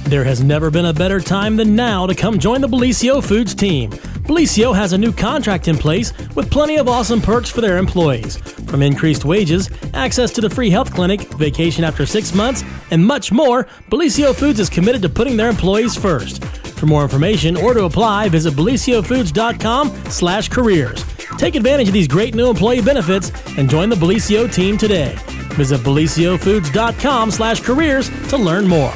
There has never been a better time than now to come join the Bellisio Foods team. Bellisio has a new contract in place with plenty of awesome perks for their employees. From increased wages, access to the free health clinic, vacation after 6 months, and much more, Bellisio Foods is committed to putting their employees first. For more information or to apply, visit BellisioFoods.com/careers. Take advantage of these great new employee benefits and join the Bellisio team today. Visit BellisioFoods.com/careers to learn more.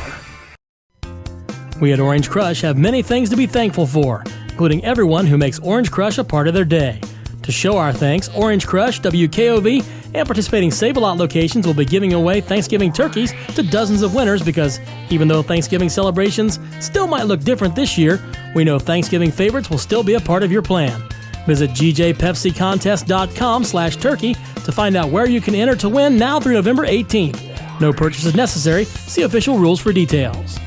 We at Orange Crush have many things to be thankful for, including everyone who makes Orange Crush a part of their day. To show our thanks, Orange Crush, WKOV, and participating Save-A-Lot locations will be giving away Thanksgiving turkeys to dozens of winners because even though Thanksgiving celebrations still might look different this year, we know Thanksgiving favorites will still be a part of your plan. Visit GJPepsiContest.com/turkey to find out where you can enter to win now through November 18th. No purchase is necessary. See official rules for details.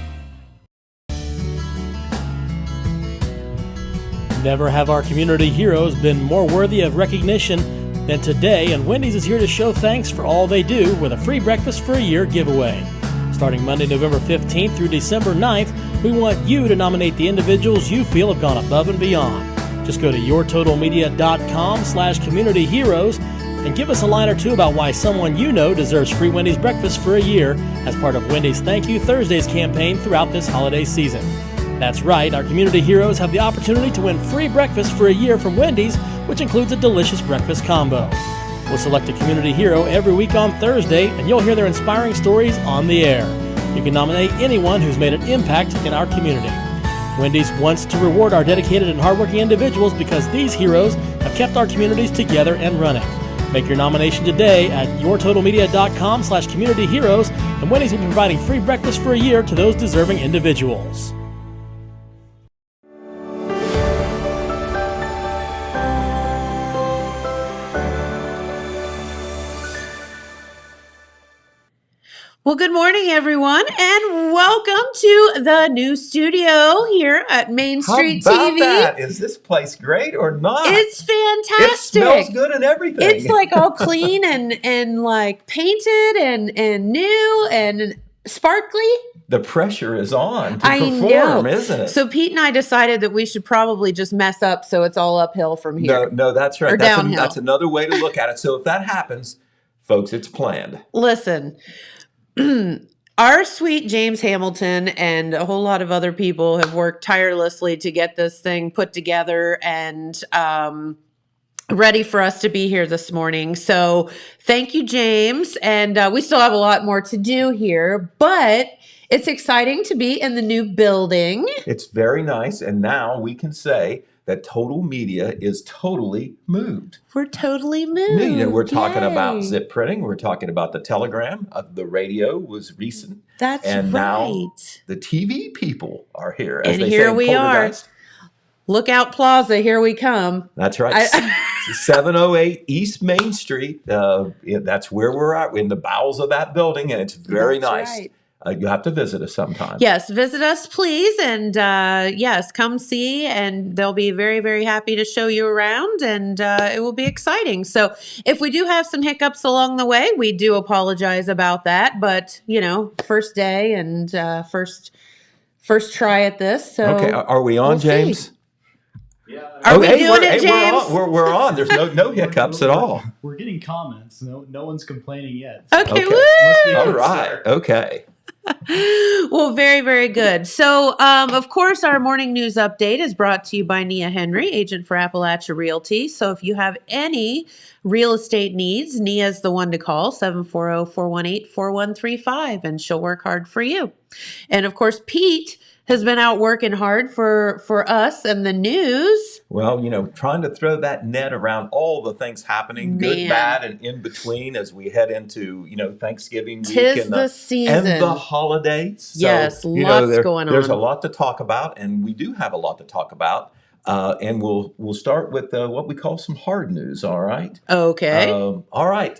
Never have our community heroes been more worthy of recognition than today, and Wendy's is here to show thanks for all they do with a free breakfast for a year giveaway. Starting Monday, November 15th through December 9th, we want you to nominate the individuals you feel have gone above and beyond. Just go to yourtotalmedia.com/community heroes and give us a line or two about why someone you know deserves free Wendy's breakfast for a year as part of Wendy's Thank You Thursdays campaign throughout this holiday season. That's right, our community heroes have the opportunity to win free breakfast for a year from Wendy's, which includes a delicious breakfast combo. We'll select a community hero every week on Thursday, and you'll hear their inspiring stories on the air. You can nominate anyone who's made an impact in our community. Wendy's wants to reward our dedicated and hardworking individuals because these heroes have kept our communities together and running. Make your nomination today at yourtotalmedia.com/community heroes, and Wendy's will be providing free breakfast for a year to those deserving individuals. Well, good morning, everyone, and welcome to the new studio here at Main Street How about TV. that? Is this place great or not? It's fantastic. It smells good and everything. It's like all clean and like painted and new and sparkly. The pressure is on to I perform, know. isn't it? So Pete and I decided that we should probably just mess up so it's all uphill from here. No, that's right. Or downhill. That's another way to look at it. So if that happens, folks, it's planned. Listen. Our sweet James Hamilton and a whole lot of other people have worked tirelessly to get this thing put together and ready for us to be here this morning. So thank you, James. And we still have a lot more to do here, but it's exciting to be in the new building. It's very nice. And now we can say that Total Media is totally moved. We're totally moved. You know, we're talking about Yay. zip printing. We're talking about the telegram. The radio was recent. That's and right. now the TV people are here. As And they here say in we are. Poltergeist. Lookout Plaza, here we come. That's right. 708 East Main Street. That's where we're at, in the bowels of that building, and it's very That's nice. right. You have to visit us sometime. Yes, visit us, please. And yes, come see. And they'll be very, very happy to show you around. And it will be exciting. So if we do have some hiccups along the way, we do apologize about that. But, you know, first day and first try at this. So Okay, are we on, we'll see. James? Yeah, Are we doing it, James? We're on. There's no hiccups at all. We're getting comments. No one's complaining yet. Okay, Okay. woo! Must be a All good right. start. Okay. Well, very, very good. So, of course, our morning news update is brought to you by Nia Henry, agent for Appalachia Realty. So if you have any real estate needs, Nia's the one to call, 740-418-4135, and she'll work hard for you. And of course, Pete has been out working hard for us and the news. Well, you know, trying to throw that net around all the things happening, good, Man. bad, and in between as we head into, you know, Thanksgiving week 'Tis and the season. and the holidays. So, Yes, you lots know, going There's on. a lot to talk about, and we do have a lot to talk about. And we'll start with what we call some hard news. All right. Okay. All right.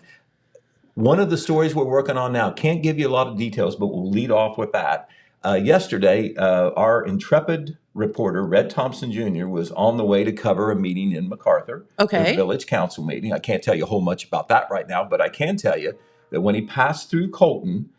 One of the stories we're working on now, can't give you a lot of details, but we'll lead off with that. Yesterday, our intrepid reporter, Red Thompson Jr., was on the way to cover a meeting in MacArthur, Okay. the village council meeting. I can't tell you a whole much about that right now, but I can tell you that when he passed through Colton,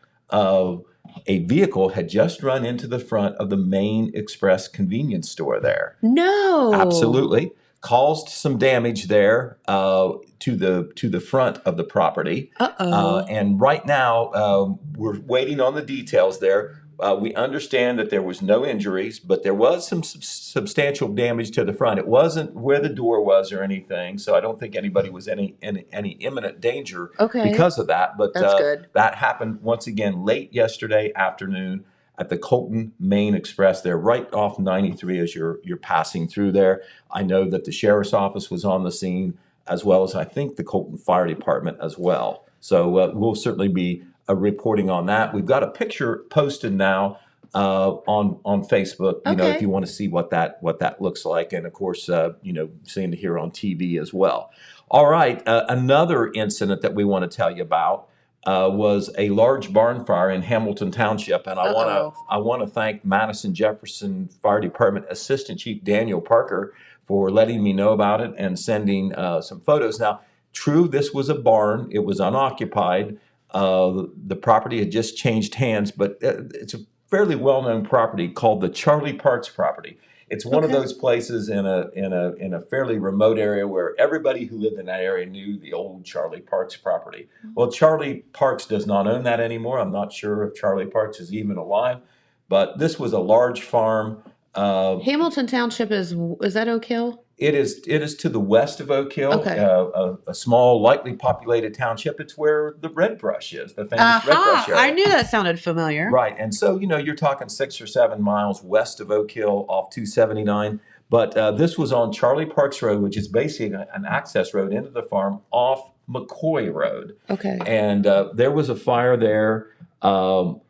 a vehicle had just run into the front of the Main Express convenience store there. No. Absolutely. Caused some damage there to the front of the property. Uh-oh. And right now, we're waiting on the details there. We understand that there was no injuries, but there was some substantial damage to the front. It wasn't where the door was or anything, so I don't think anybody was in any imminent danger Okay. because of that. But That's good. that happened once again late yesterday afternoon at the Colton Main Express. They're right off 93 as you're passing through there. I know that the sheriff's office was on the scene, as well as I think the Colton Fire Department as well. So we'll certainly be reporting on that. We've got a picture posted now on Facebook. You know, Okay. if you want to see what that looks like, and of course, seeing it here on TV as well. All right, another incident that we want to tell you about was a large barn fire in Hamilton Township, and Uh-oh. I want to thank Madison Jefferson Fire Department Assistant Chief Daniel Parker for letting me know about it and sending some photos. Now, true, this was a barn; it was unoccupied. The property had just changed hands, but it's a fairly well-known property called the Charlie Parks property. It's one of Okay. those places in a fairly remote area where everybody who lived in that area knew the old Charlie Parks property. Well, Charlie Parks does not own that anymore. I'm not sure if Charlie Parks is even alive, but this was a large farm. Hamilton Township is that Oak Hill? It is to the west of Oak Hill, Okay. a small, lightly populated township. It's where the Red Brush is, the famous Red Brush area. I knew that sounded familiar. Right, and so you're talking 6 or 7 miles west of Oak Hill off 279. But this was on Charlie Parks Road, which is basically an access road into the farm off McCoy Road. Okay. And there was a fire there on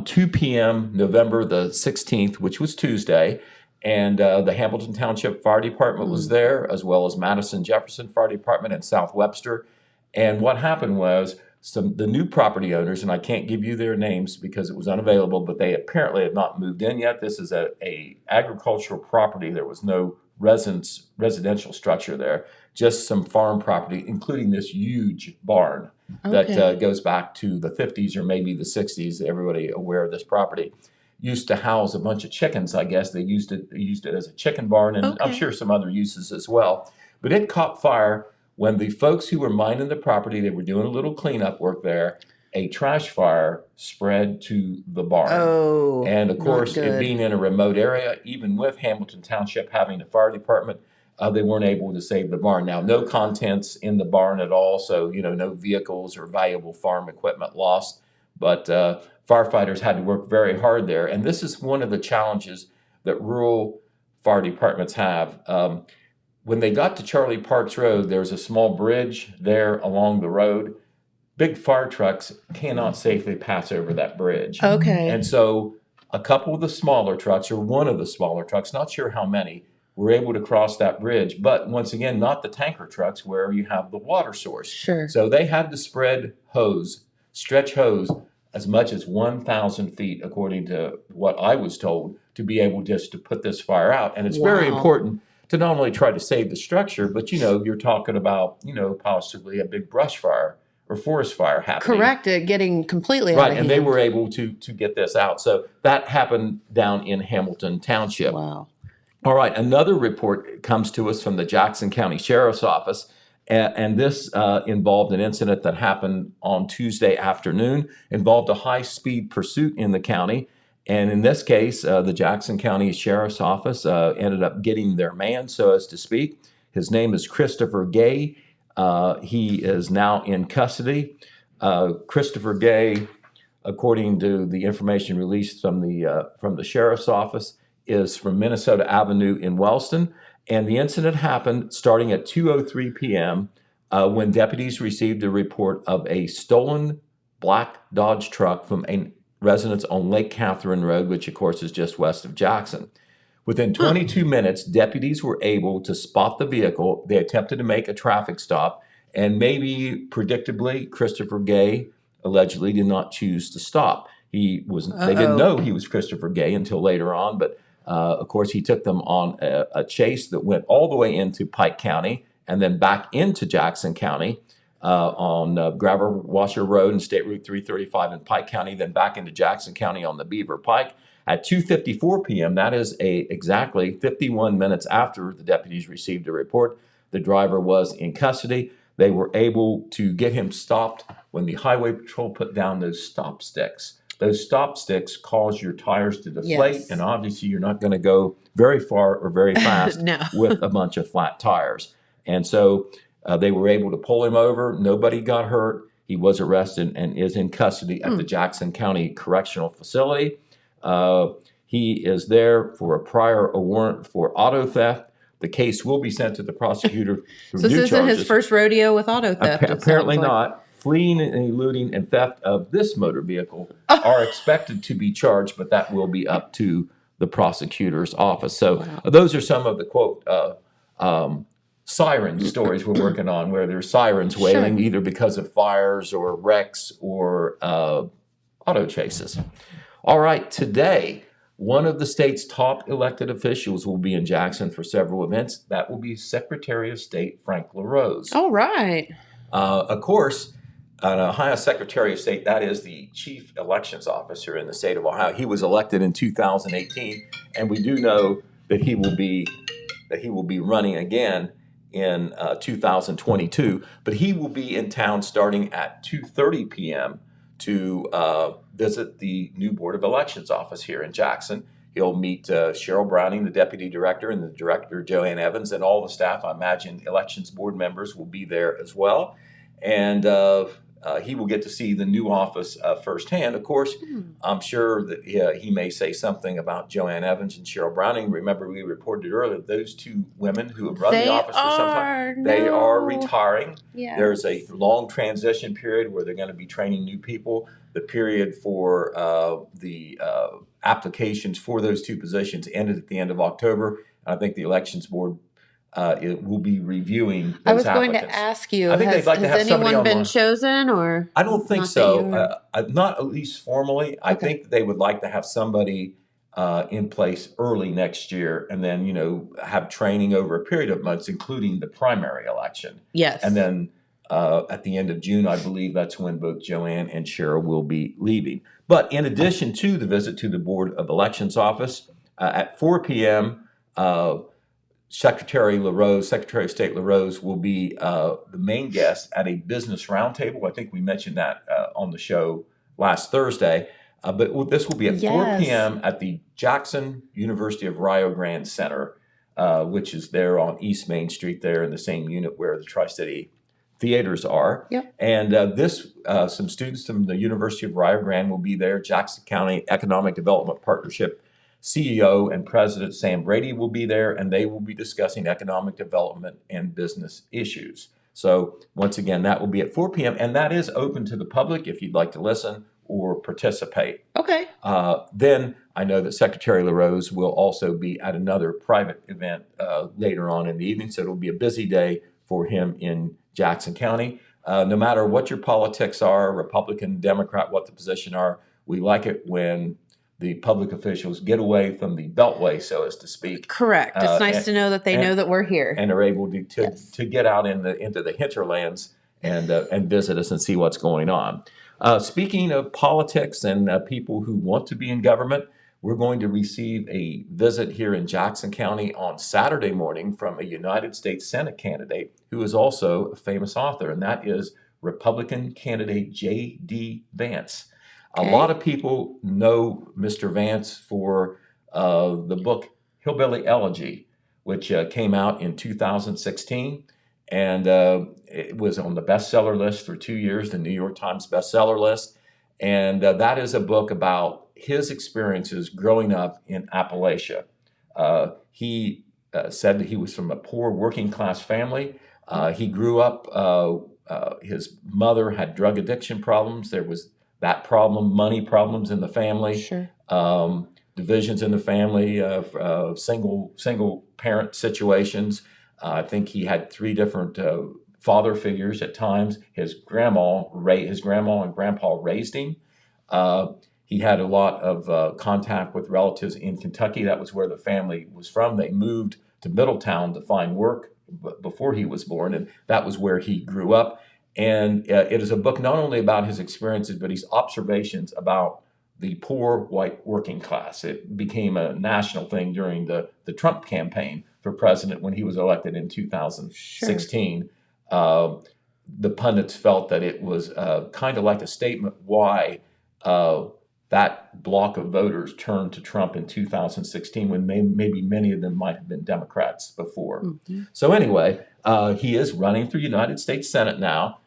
2 p.m. November the 16th, which was Tuesday. And the Hamilton Township Fire Department was there, as well as Madison Jefferson Fire Department and South Webster. And what happened was the new property owners, and I can't give you their names because it was unavailable, but they apparently have not moved in yet. This is a agricultural property. There was no residential structure there, just some farm property, including this huge barn that Okay. goes back to the 50s or maybe the 60s. Everybody aware of this property. Used to house a bunch of chickens, I guess. They used it as a chicken barn, and I'm Okay. sure some other uses as well. But it caught fire when the folks who were minding the property, they were doing a little cleanup work there. A trash fire spread to the barn. Oh. And of not course, it good. being in a remote area, even with Hamilton Township having a fire department, they weren't able to save the barn. Now, no contents in the barn at all, so no vehicles or valuable farm equipment lost. But firefighters had to work very hard there. And this is one of the challenges that rural fire departments have. When they got to Charlie Parks Road, there's a small bridge there along the road. Big fire trucks cannot safely pass over that bridge. Okay. And so a couple of the smaller trucks, or one of the smaller trucks, not sure how many, were able to cross that bridge. But once again, not the tanker trucks where you have the water source. Sure. So they had to stretch hose as much as 1,000 feet, according to what I was told, to be able just to put this fire out. And it's very Wow. important to not only try to save the structure, but you're talking about, possibly a big brush fire or forest fire happening. Correct. It getting completely out Right, of and they hand. were able to get this out. So that happened down in Hamilton Township. Wow. All right, another report comes to us from the Jackson County Sheriff's Office, and this involved an incident that happened on Tuesday afternoon, involved a high-speed pursuit in the county, and in this case, the Jackson County Sheriff's Office ended up getting their man, so as to speak. His name is Christopher Gay. He is now in custody. Christopher Gay, according to the information released from the Sheriff's Office, is from Minnesota Avenue in Wellston. And the incident happened starting at 2:03 p.m. When deputies received a report of a stolen black Dodge truck from a residence on Lake Catherine Road, which of course is just west of Jackson. Within 22 minutes, deputies were able to spot the vehicle. They attempted to make a traffic stop, and maybe predictably, Christopher Gay allegedly did not choose to stop. They didn't know he was Christopher Gay until later on, but of course, he took them on a chase that went all the way into Pike County and then back into Jackson County. on Gravel Washer Road and State Route 335 in Pike County, then back into Jackson County on the Beaver Pike. At 2:54 p.m., that is exactly 51 minutes after the deputies received a report, the driver was in custody. They were able to get him stopped when the Highway Patrol put down those stop sticks. Those stop sticks cause your tires to deflate, Yes. and obviously you're not going to go very far or very fast No. with a bunch of flat tires. And so they were able to pull him over. Nobody got hurt. He was arrested and is in custody at the Jackson County Correctional Facility. He is there for a prior warrant for auto theft. The case will be sent to the prosecutor for So this new isn't charges. his first rodeo with auto theft. it Apparently sounds like. not. Fleeing and eluding and theft of this motor vehicle are expected to be charged, but that will be up to the prosecutor's office. So those are some of the quote siren stories we're working on, where there's sirens wailing either because of fires or wrecks or auto chases. All right, today, one of the state's top elected officials will be in Jackson for several events. That will be Secretary of State Frank LaRose. All right. Of course, an Ohio Secretary of State, that is the chief elections officer in the state of Ohio. He was elected in 2018, and we do know that he will be running again in 2022. But he will be in town starting at 2:30 p.m. to visit the new Board of Elections office here in Jackson. He'll meet Cheryl Browning, the deputy director, and the director, Joanne Evans, and all the staff. I imagine elections board members will be there as well. And he will get to see the new office firsthand. Of course, I'm sure that he may say something about Joanne Evans and Cheryl Browning. Remember, we reported earlier, those two women who have run the office for some time, they are retiring. Yes. There's a long transition period where they're going to be training new people. The period for the applications for those two positions ended at the end of October. I think the elections board it will be reviewing those I was going applicants. to ask you, I think has they'd like to have somebody anyone been online. chosen or? I don't think Not that so. you were- Not at least formally. I Okay. think they would like to have somebody in place early next year, and then have training over a period of months, including the primary election. Yes. And then at the end of June, I believe that's when both Joanne and Cheryl will be leaving. But in addition to the visit to the Board of Elections office, at 4 p.m., Secretary of State LaRose will be the main guest at a business roundtable. I think we mentioned that on the show last Thursday. But this will be at 4 Yes. p.m. at the Jackson University of Rio Grande Center, which is there on East Main Street there in the same unit where the Tri-City theaters are. Yep. And some students from the University of Rio Grande will be there. Jackson County Economic Development Partnership CEO and President Sam Brady will be there, and they will be discussing economic development and business issues. So once again, that will be at 4 p.m., and that is open to the public if you'd like to listen or participate. Okay. Then I know that Secretary LaRose will also be at another private event later on in the evening, so it'll be a busy day for him in Jackson County. No matter what your politics are, Republican, Democrat, what the position are, we like it when the public officials get away from the beltway, so as to speak, Correct. It's nice to know that they know that we're here. and are able to Yes. to get out into the hinterlands and visit us and see what's going on. Speaking of politics and people who want to be in government, we're going to receive a visit here in Jackson County on Saturday morning from a United States Senate candidate who is also a famous author, and that is Republican candidate J.D. Vance. A Okay. lot of people know Mr. Vance for the book Hillbilly Elegy, which came out in 2016. And it was on the bestseller list for 2 years, the New York Times bestseller list. And that is a book about his experiences growing up in Appalachia. He said that he was from a poor working class family. He grew up, his mother had drug addiction problems. There was that problem, money problems in the family, Sure. divisions in the family, single parent situations. I think he had 3 different father figures at times. His grandma and grandpa raised him. He had a lot of contact with relatives in Kentucky. That was where the family was from. They moved to Middletown to find work before he was born, and that was where he grew up. And it is a book not only about his experiences, but his observations about the poor white working class. It became a national thing during the Trump campaign for president when he was elected in 2016. The pundits felt that it was kind of like a statement why that block of voters turned to Trump in 2016 when maybe many of them might have been Democrats before. So anyway, he is running for United States Senate now.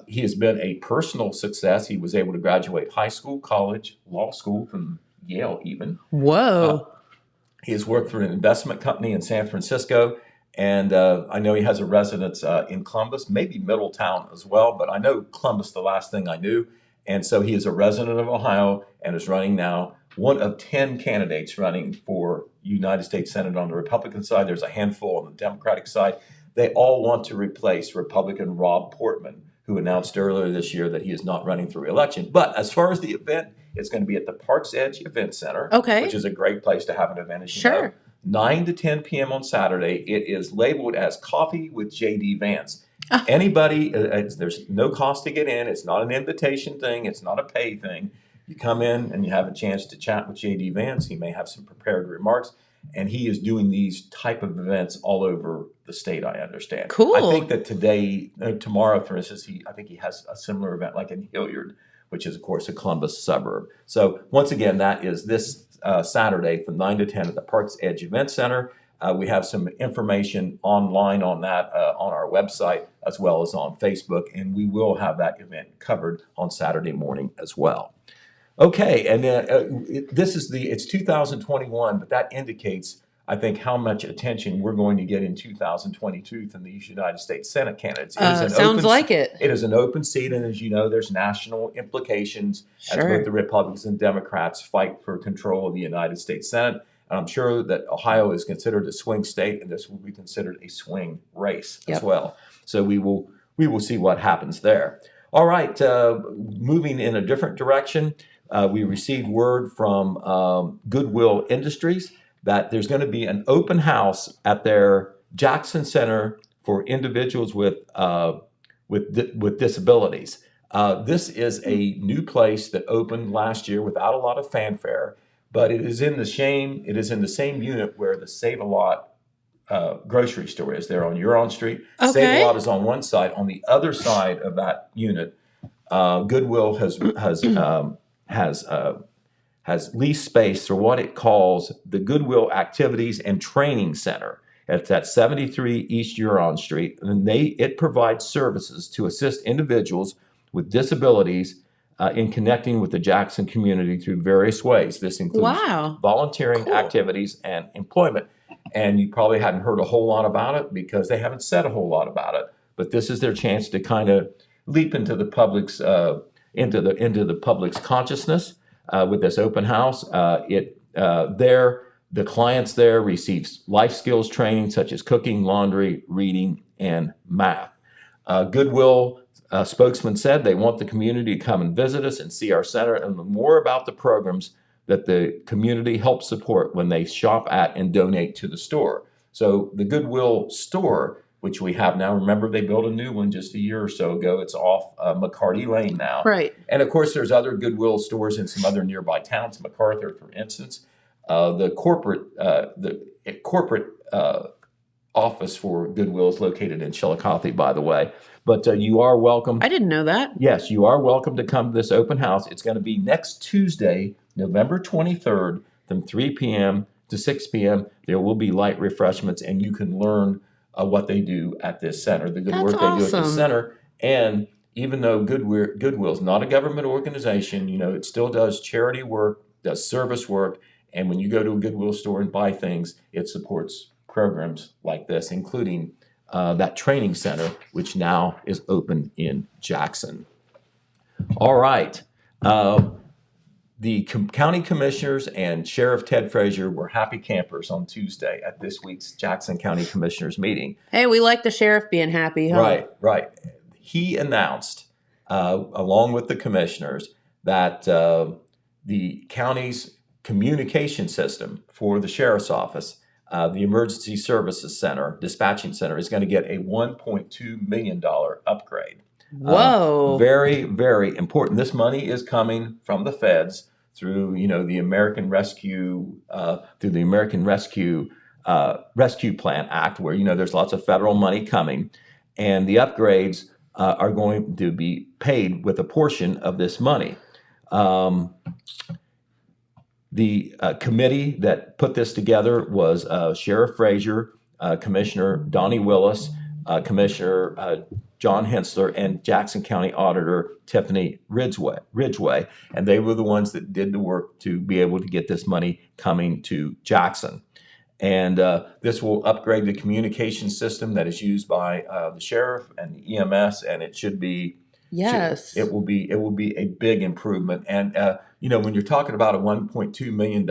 He has been a personal success. He was able to graduate high school, college, law school from Yale even. Whoa. He has worked for an investment company in San Francisco. And I know he has a residence in Columbus, maybe Middletown as well, but I know Columbus the last thing I knew. And so he is a resident of Ohio and is running now, one of 10 candidates running for United States Senate on the Republican side. There's a handful on the Democratic side. They all want to replace Republican Rob Portman, who announced earlier this year that he is not running for re-election. But as far as the event, it's going to be at the Parks Edge Event Center, which is a great place to have an event, as you know. 9 to 10 p.m. on Saturday. It is labeled as Coffee with J.D. Vance. Anybody, there's no cost to get in. It's not an invitation thing. It's not a pay thing. You come in and you have a chance to chat with J.D. Vance. He may have some prepared remarks. And he is doing these type of events all over the state, I understand. Cool. I think that tomorrow, for instance, I think he has a similar event like in Hilliard, which is, of course, a Columbus suburb. So once again, that is this Saturday from 9 to 10 at the Parks Edge Event Center. We have some information online on that on our website as well as on Facebook, and we will have that event covered on Saturday morning as well. Okay, and it's 2021, but that indicates, I think, how much attention we're going to get in 2022 from these United States Senate candidates. Sounds like it. It is an open seat, and as you know, there's national implications as both the Republicans and Democrats fight for control of the United States Senate. And I'm sure that Ohio is considered a swing state, and this will be considered a swing race as well. So we will see what happens there. All right, moving in a different direction. We received word from Goodwill Industries that there's going to be an open house at their Jackson Center for individuals with disabilities. This is a new place that opened last year without a lot of fanfare, but it is in the same unit where the Save-A-Lot grocery store is. There on Huron Street. Okay. Save-A-Lot is on one side. On the other side of that unit, Goodwill has leased space for what it calls the Goodwill Activities and Training Center. It's at 73 East Huron Street, and it provides services to assist individuals with disabilities in connecting with the Jackson community through various ways. This includes volunteering activities and employment. And you probably hadn't heard a whole lot about it because they haven't said a whole lot about it. But this is their chance to kind of leap into the public's consciousness with this open house. The clients there receives life skills training such as cooking, laundry, reading, and math. Goodwill spokesman said they want the community to come and visit us and see our center and learn more about the programs that the community helps support when they shop at and donate to the store. So the Goodwill store, which we have now, remember they built a new one just a year or so ago. It's off McCarty Lane now. Right. And of course, there's other Goodwill stores in some other nearby towns, MacArthur, for instance. The corporate office for Goodwill is located in Chillicothe, by the way. But you are welcome. I didn't know that. Yes, you are welcome to come to this open house. It's going to be next Tuesday, November 23rd, from 3 p.m. to 6 p.m. There will be light refreshments, and you can learn what they do at this center, the good work they do at this center. And even though Goodwill is not a government organization, it still does charity work, does service work. And when you go to a Goodwill store and buy things, it supports programs like this, including that training center, which now is open in Jackson. All right. The county commissioners and Sheriff Ted Frazier were happy campers on Tuesday at this week's Jackson County Commissioners meeting. Hey, we like the sheriff being happy, huh? Right. He announced, along with the commissioners, that the county's communication system for the sheriff's office, the Emergency Services Center, Dispatching Center, is going to get a $1.2 million upgrade. Whoa. Very, very important. This money is coming from the feds through, the American Rescue, Rescue Plan Act, where, there's lots of federal money coming, and the upgrades are going to be paid with a portion of this money. The committee that put this together was Sheriff Frazier, Commissioner Donnie Willis, Commissioner John Hensler, and Jackson County Auditor Tiffany Ridgway, and they were the ones that did the work to be able to get this money coming to Jackson. And this will upgrade the communication system that is used by the sheriff and the EMS, and it should be Yes. it will be a big improvement. And when you're talking about a $1.2 million,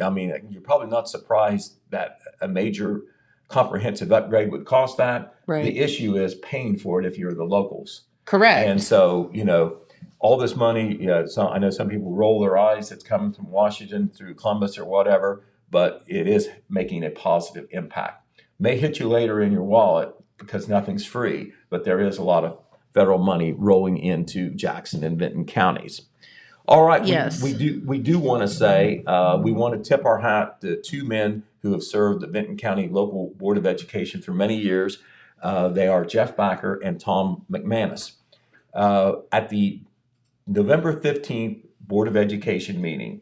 I mean, you're probably not surprised that a major comprehensive upgrade would cost that. Right. The issue is paying for it if you're the locals. Correct. And so, all this money, I know some people roll their eyes. It's coming from Washington through Columbus or whatever, but it is making a positive impact. May hit you later in your wallet because nothing's free, but there is a lot of federal money rolling into Jackson and Benton counties. All right, Yes. we do want to say we want to tip our hat to two men who have served the Benton County Local Board of Education for many years. They are Jeff Backer and Tom McManus. At the November 15th Board of Education meeting,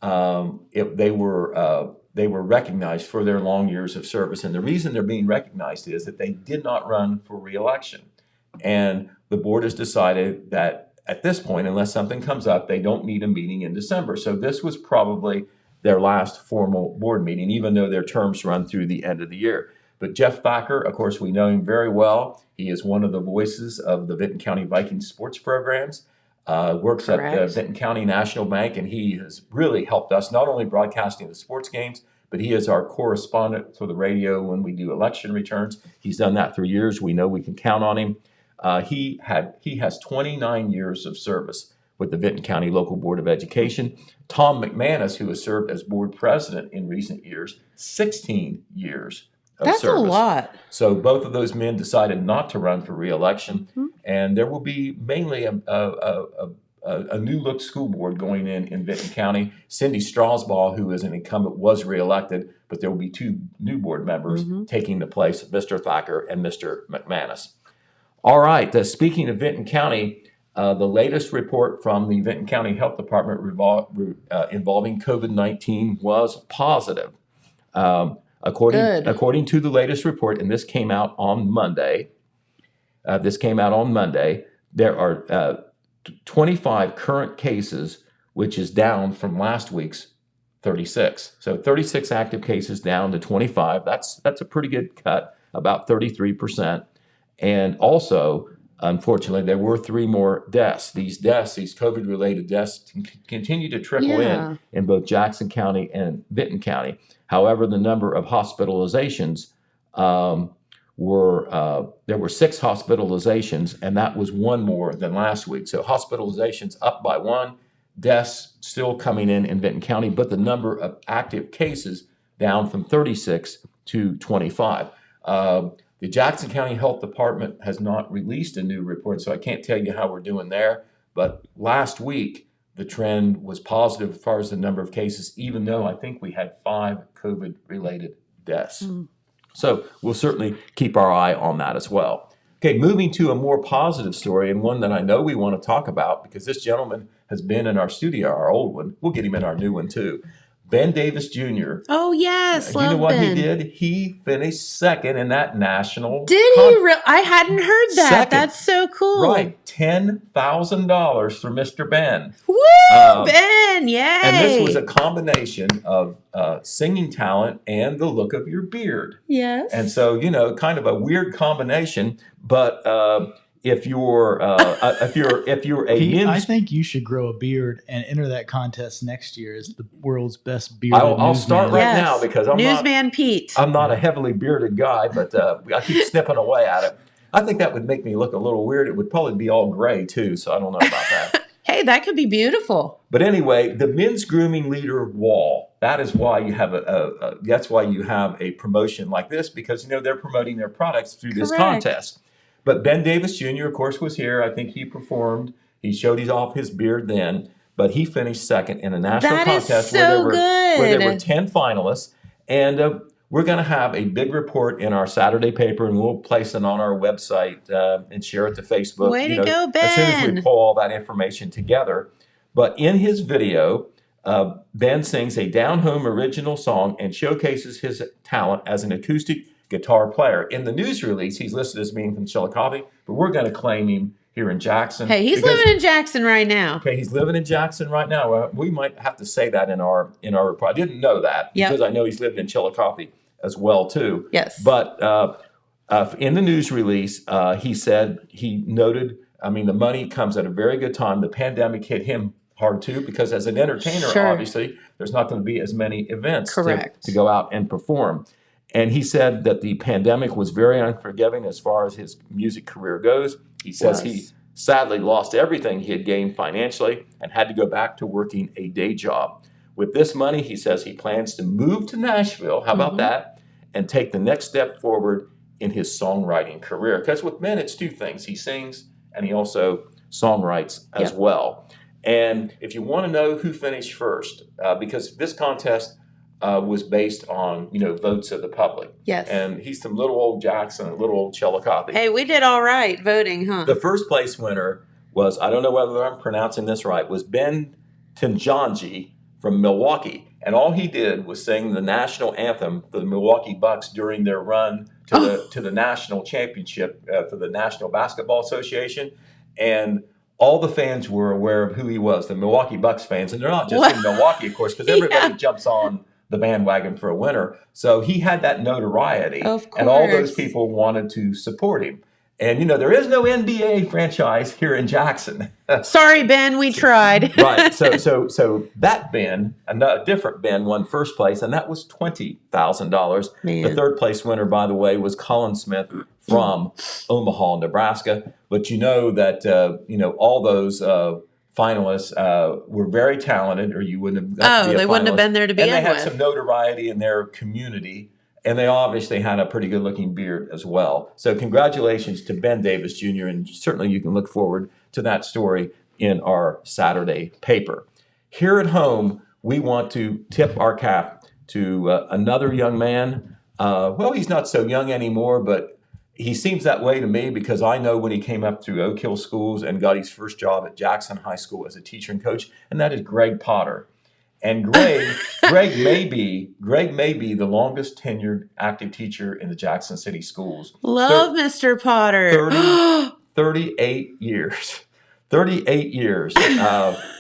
they were recognized for their long years of service. And the reason they're being recognized is that they did not run for re-election. And the board has decided that at this point, unless something comes up, they don't need a meeting in December. So this was probably their last formal board meeting, even though their terms run through the end of the year. But Jeff Backer, of course, we know him very well. He is one of the voices of the Benton County Vikings sports programs, works at the Benton County National Bank, and he has really helped us, not only broadcasting the sports games, but he is our correspondent for the radio when we do election returns. He's done that for years. We know we can count on him. He has 29 years of service with the Benton County Local Board of Education. Tom McManus, who has served as board president in recent years, 16 years of That's service. a lot. So both of those men decided not to run for re-election, and there will be mainly a new look school board going in Benton County. Cindy Strasbaugh, who is an incumbent, was re-elected, but there will be two new board members taking the place of Mr. Thacker and Mr. McManus. All right, speaking of Benton County, the latest report from the Benton County Health Department involving COVID-19 was positive. According to the latest report, and this came out on Monday, there are 25 current cases, which is down from last week's 36. So 36 active cases down to 25. That's a pretty good cut, about 33%. And also, unfortunately, there were 3 more deaths. These COVID-related deaths continue to trickle in both Jackson County and Benton County. However, the number of hospitalizations there were 6 hospitalizations, and that was 1 more than last week. So hospitalizations up by 1, deaths still coming in Benton County, but the number of active cases down from 36 to 25. The Jackson County Health Department has not released a new report, so I can't tell you how we're doing there. But last week, the trend was positive as far as the number of cases, even though I think we had 5 COVID-related deaths. So we'll certainly keep our eye on that as well. Okay, moving to a more positive story, and one that I know we want to talk about because this gentleman has been in our studio, our old one. We'll get him in our new one too. Ben Davis Jr. Oh, yes. You know what Ben. he did? He finished second in that national. Did he? I hadn't heard that. Second. That's so cool. Right. $10,000 for Mr. Ben. Woo, Ben. Yay. And this was a combination of singing talent and the look of your beard. Yes. And so, kind of a weird combination, but if you're a men's, I think you should grow a beard and enter that contest next year as the world's best bearded I'll start newsman. right now because Newsman Pete. I'm not a heavily bearded guy, but I keep snipping away at it. I think that would make me look a little weird. It would probably be all gray too, so I don't know about that. Hey, that could be beautiful. But anyway, the men's grooming leader wall. That is why you have a promotion like this because they're promoting their products through this Correct. contest. But Ben Davis Jr., of course, was here. I think he performed. He showed he's off his beard then, but he finished second in a national That is contest so where there were good. 10 finalists. And we're going to have a big report in our Saturday paper, and we'll place it on our website and share it to Facebook. Way to go, As soon as we Ben. pull all that information together. But in his video, Ben sings a down-home original song and showcases his talent as an acoustic guitar player. In the news release, he's listed as being from Chillicothe, but we're going to claim him here in Jackson. Hey, he's because- living in Jackson right now. Okay, he's living in Jackson right now. We might have to say that in our report. I didn't know that Yep. because I know he's lived in Chillicothe as well too. Yes. But in the news release, he said he noted. I mean, the money comes at a very good time. The pandemic hit him hard too because as an entertainer, Sure. obviously, there's not going to be as many events Correct. to go out and perform. And he said that the pandemic was very unforgiving as far as his music career goes. He says he Was. sadly lost everything he had gained financially and had to go back to working a day job. With this money, he says he plans to move to Nashville. How about that? And take the next step forward in his songwriting career. Because with Ben, it's two things. He sings and he also songwrites as Yep. well. And if you want to know who finished first, because this contest was based on, votes of the public. Yes. And he's from little old Jackson, little old Chillicothe. Hey, we did all right voting, huh? The first place winner was, I don't know whether I'm pronouncing this right, was Ben Tinjanji from Milwaukee. And all he did was sing the national anthem for the Milwaukee Bucks during their run to the national championship for the National Basketball Association. And all the fans were aware of who he was, the Milwaukee Bucks fans. And they're not just in Milwaukee, of course, because everybody jumps on the bandwagon for a winner. So he had that notoriety. Of And all those course. people wanted to support him. And, there is no NBA franchise here in Jackson. Sorry, Ben, we tried. Right. So that Ben, a different Ben, won first place, and that was $20,000. Man. The third place winner, by the way, was Colin Smith from Omaha, Nebraska. But you know that all those finalists were very talented, or you wouldn't have. Got to be a they wouldn't have finalist. been there to begin And they had with. some notoriety in their community. And they obviously had a pretty good-looking beard as well. So congratulations to Ben Davis Jr., and certainly you can look forward to that story in our Saturday paper. Here at home, we want to tip our cap to another young man. Well, he's not so young anymore, but he seems that way to me because I know when he came up through Oak Hill Schools and got his first job at Jackson High School as a teacher and coach, and that is Greg Potter. And Greg may be the longest tenured active teacher in the Jackson City schools. Love Mr. Potter. 38 years. 38 years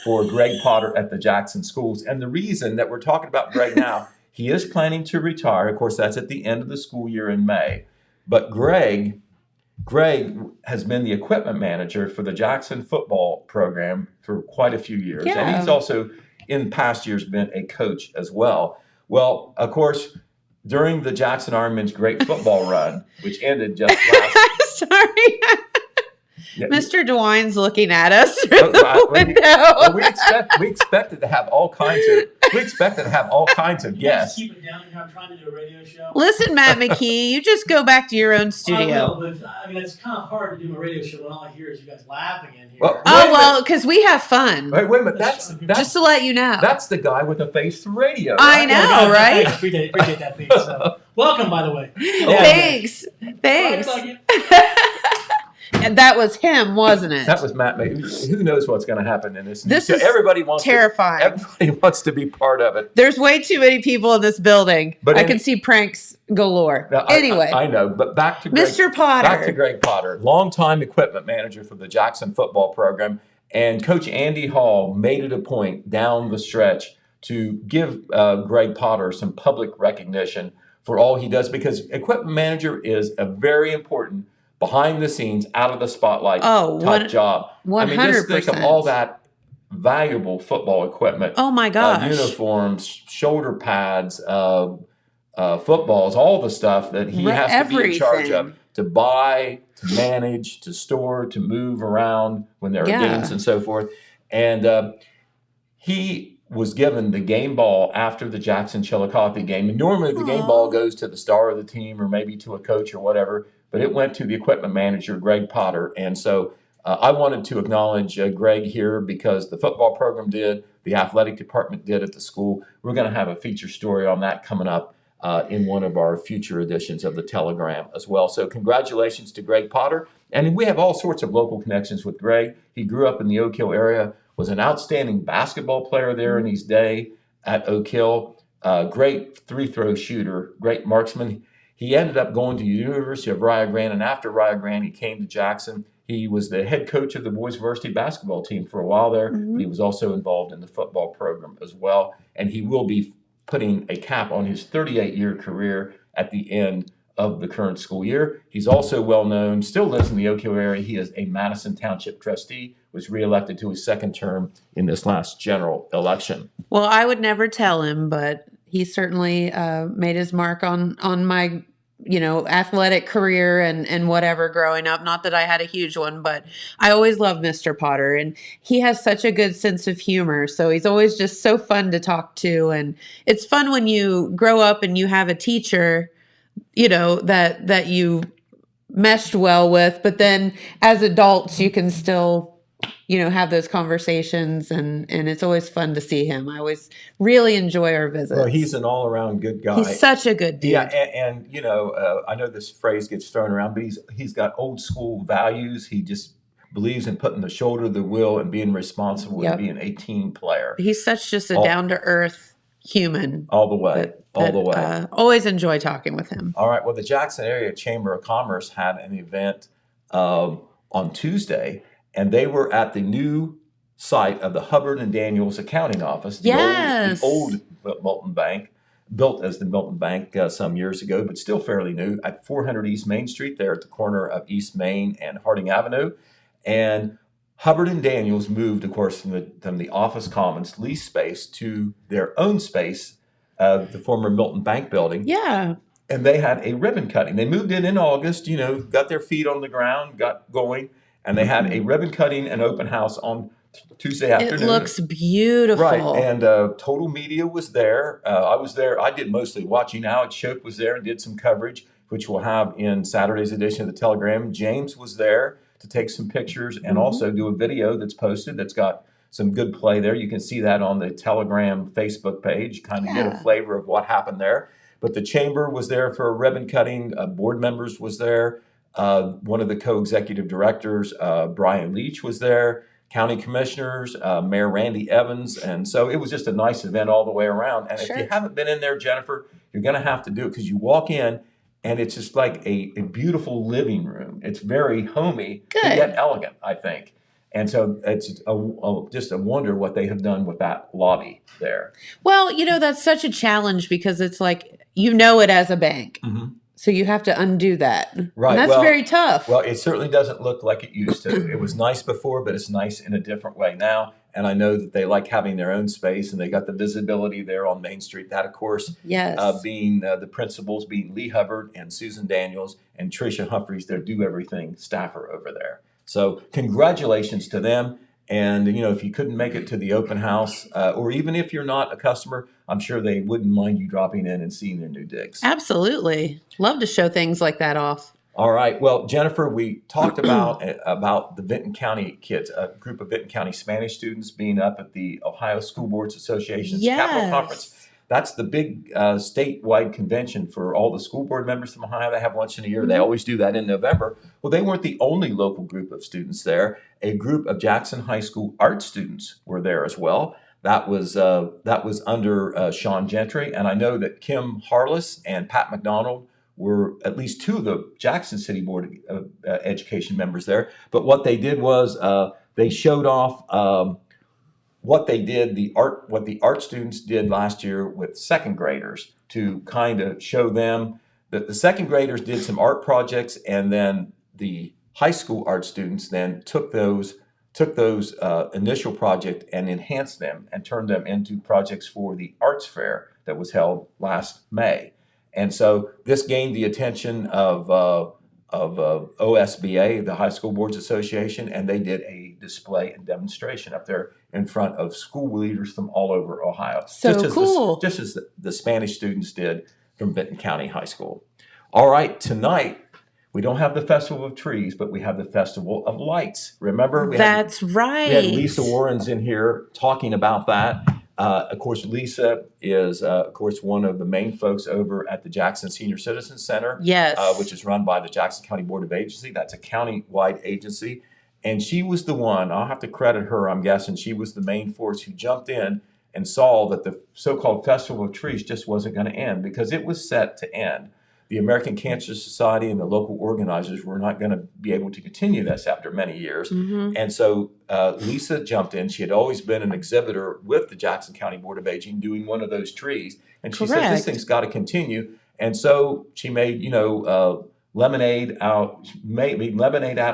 for Greg Potter at the Jackson schools. And the reason that we're talking about Greg now, he is planning to retire. Of course, that's at the end of the school year in May. But Greg has been the equipment manager for the Jackson football program for quite a few years. Yeah. And he's also in past years been a coach as well. Well, of course, during the Jackson Ironman's great football run, which ended just last Sorry. yeah, Mr. DeWine's looking at us through Oh, the well, window. we expected to have all kinds of guests. Keep it down here. I'm trying to do a radio show. Listen, Matt McKee, you just go back to your own I studio. will, but I mean, it's kind of hard to do my radio show when all I hear is you guys laughing in here. Well, Oh, well, because we have fun. Wait a minute. That's Just to let you know. that's the guy with the face for radio. I right? know. Yeah, right? thanks. Appreciate that, Pete. So, welcome, by the way. Thanks. Thanks. Right, like And that was him, wasn't it? That was Matt. Who knows what's going to happen in this? This So is everybody wants terrifying. everybody wants to be part of it. There's way too many people in this building. But I any- can see pranks galore. Now, Anyway, I know, but back to Greg, Mr. Potter. Back to Greg Potter, longtime equipment manager for the Jackson football program, and Coach Andy Hall made it a point down the stretch to give Greg Potter some public recognition for all he does, because equipment manager is a very important behind the scenes, out of the spotlight type job. I mean, just think of 100%. all that valuable football equipment. Oh my gosh. Uniforms, shoulder pads, footballs, all the stuff that he has to be in charge of, Everything. to buy, to manage, to store, to move around when there are Yeah. games and so forth. And he was given the game ball after the Jackson Chillicothe game. And normally the game Aw. ball goes to the star of the team or maybe to a coach or whatever. but it went to the equipment manager, Greg Potter. And so I wanted to acknowledge Greg here because the football program did, the athletic department did at the school. We're going to have a feature story on that coming up in one of our future editions of the Telegram as well. So congratulations to Greg Potter. And we have all sorts of local connections with Greg. He grew up in the Oak Hill area, was an outstanding basketball player there in his day at Oak Hill. Great three-throw shooter, great marksman. He ended up going to the University of Rio Grande, and after Rio Grande, he came to Jackson. He was the head coach of the boys varsity basketball team for a while there. But he was also involved in the football program as well, and he will be putting a cap on his 38-year career at the end of the current school year. He's also well known, still lives in the Oak Hill area. He is a Madison Township trustee, was reelected to his second term in this last general election. Well, I would never tell him, but he certainly made his mark on my athletic career and whatever growing up. Not that I had a huge one, but I always loved Mr. Potter, and he has such a good sense of humor. So he's always just so fun to talk to. And it's fun when you grow up and you have a teacher, that you meshed well with, but then as adults, you can still, have those conversations, and it's always fun to see him. I always really enjoy our visits. Well, he's an all-around good guy. He's such a good dude. Yeah, and I know this phrase gets thrown around, but he's got old school values. He just believes in putting the shoulder to the wheel and being responsible and being a team player. He's such just a down-to-earth human. All the way. Always enjoy talking with him. All right. Well, the Jackson Area Chamber of Commerce had an event on Tuesday, and they were at the new site of the Hubbard and Daniels accounting office, the old Milton Bank, built as the Milton Bank some years ago, but still fairly new, at 400 East Main Street, there at the corner of East Main and Harding Avenue. And Hubbard and Daniels moved, of course, from the office commons lease space to their own space, the former Milton Bank building. Yeah. And they had a ribbon cutting. They moved in August, got their feet on the ground, got going, and they had a ribbon cutting and open house on Tuesday afternoon. It looks beautiful. Right, and Total Media was there. I was there. I did mostly watching. Alex Shope was there and did some coverage, which we'll have in Saturday's edition of the Telegram. James was there to take some pictures and also do a video that's posted that's got some good play there. You can see that on the Telegram Facebook page, kind of get a flavor of what happened there. But the chamber was there for a ribbon cutting. Board members was there. One of the co-executive directors, Brian Leach, was there. County commissioners, Mayor Randy Evans. And so it was just a nice event all the way around. And if you haven't been in there, Jennifer, you're going to have to do it, because you walk in and it's just like a beautiful living room. It's very homey, but yet elegant, I think. And so it's just a wonder what they have done with that lobby there. Well, that's such a challenge, because it's like, it as a bank. Mm-hmm. So you have to undo that. Right. And that's very tough. Well, it certainly doesn't look like it used to. It was nice before, but it's nice in a different way now. And I know that they like having their own space, and they got the visibility there on Main Street. That, of course, being the principals, being Lee Hubbard and Susan Daniels and Tricia Humphreys, their Do Everything staffer over there. So congratulations to them. And, if you couldn't make it to the open house, or even if you're not a customer, I'm sure they wouldn't mind you dropping in and seeing their new digs. Absolutely. Love to show things like that off. All right. Well, Jennifer, we talked about the Vinton County kids, a group of Vinton County Spanish students being up at the Ohio School Boards Association's Capital Conference. That's the big statewide convention for all the school board members from Ohio. They have once in a year. They always do that in November. Well, they weren't the only local group of students there. A group of Jackson High School art students were there as well. That was under Sean Gentry. And I know that Kim Harless and Pat McDonald were at least two of the Jackson City Board of Education members there. But what they did was they showed off what the art students did last year with second graders, to kind of show them that the second graders did some art projects, and then the high school art students then took those initial project and enhanced them and turned them into projects for the arts fair that was held last May. And so this gained the attention of OSBA, the High School Boards Association, and they did a display and demonstration up there in front of school leaders from all over Ohio. So cool. Just as the Spanish students did from Vinton County High School. All right, tonight We don't have the Festival of Trees, but we have the Festival of Lights. Remember, we had That's right. we had Lisa Warrens in here talking about that. Of course, Lisa is, of course, one of the main folks over at the Jackson Senior Citizen Center, Yes. which is run by the Jackson County Board of Agency. That's a county-wide agency. And she was the one, I'll have to credit her, I'm guessing, she was the main force who jumped in and saw that the so-called Festival of Trees just wasn't going to end because it was set to end. The American Cancer Society and the local organizers were not going to be able to continue this after many years. And so Lisa jumped in. She had always been an exhibitor with the Jackson County Board of Aging doing one of those trees. And she said, this Correct. thing's got to continue. And so she made, lemonade out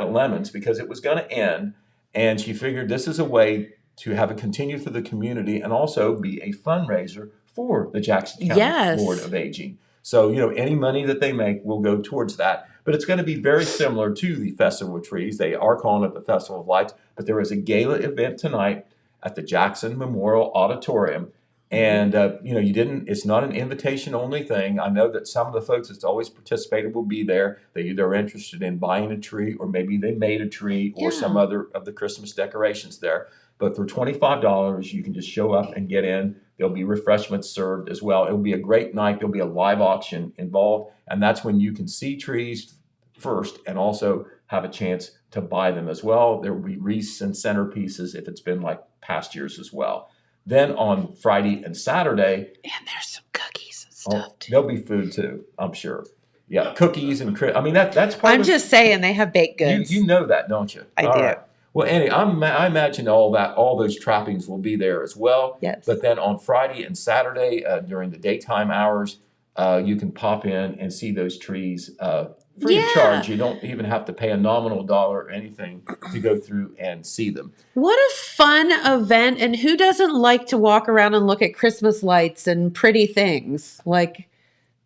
of lemons because it was going to end. And she figured this is a way to have it continue for the community and also be a fundraiser for the Jackson County Yes. Board of Aging. So, any money that they make will go towards that. But it's going to be very similar to the Festival of Trees. They are calling it the Festival of Lights, but there is a gala event tonight at the Jackson Memorial Auditorium. And, it's not an invitation only thing. I know that some of the folks that's always participated will be there. They either are interested in buying a tree or maybe they made a tree or some other of the Christmas decorations there. But for $25, you can just show up and get in. There'll be refreshments served as well. It'll be a great night. There'll be a live auction involved. And that's when you can see trees first and also have a chance to buy them as well. There will be wreaths and centerpieces if it's been like past years as well. Then on Friday and Saturday, And there's some cookies and stuff too. there'll be food too, I'm sure. Yeah, cookies and that's part I'm of just saying they have baked goods. you know that, don't you? I All do. right. Well, Annie, I imagine all those trappings will be there as well. Yes. But then on Friday and Saturday during the daytime hours, you can pop in and see those trees free of Yeah. charge. You don't even have to pay a nominal dollar or anything to go through and see them. What a fun event. And who doesn't like to walk around and look at Christmas lights and pretty things? Like,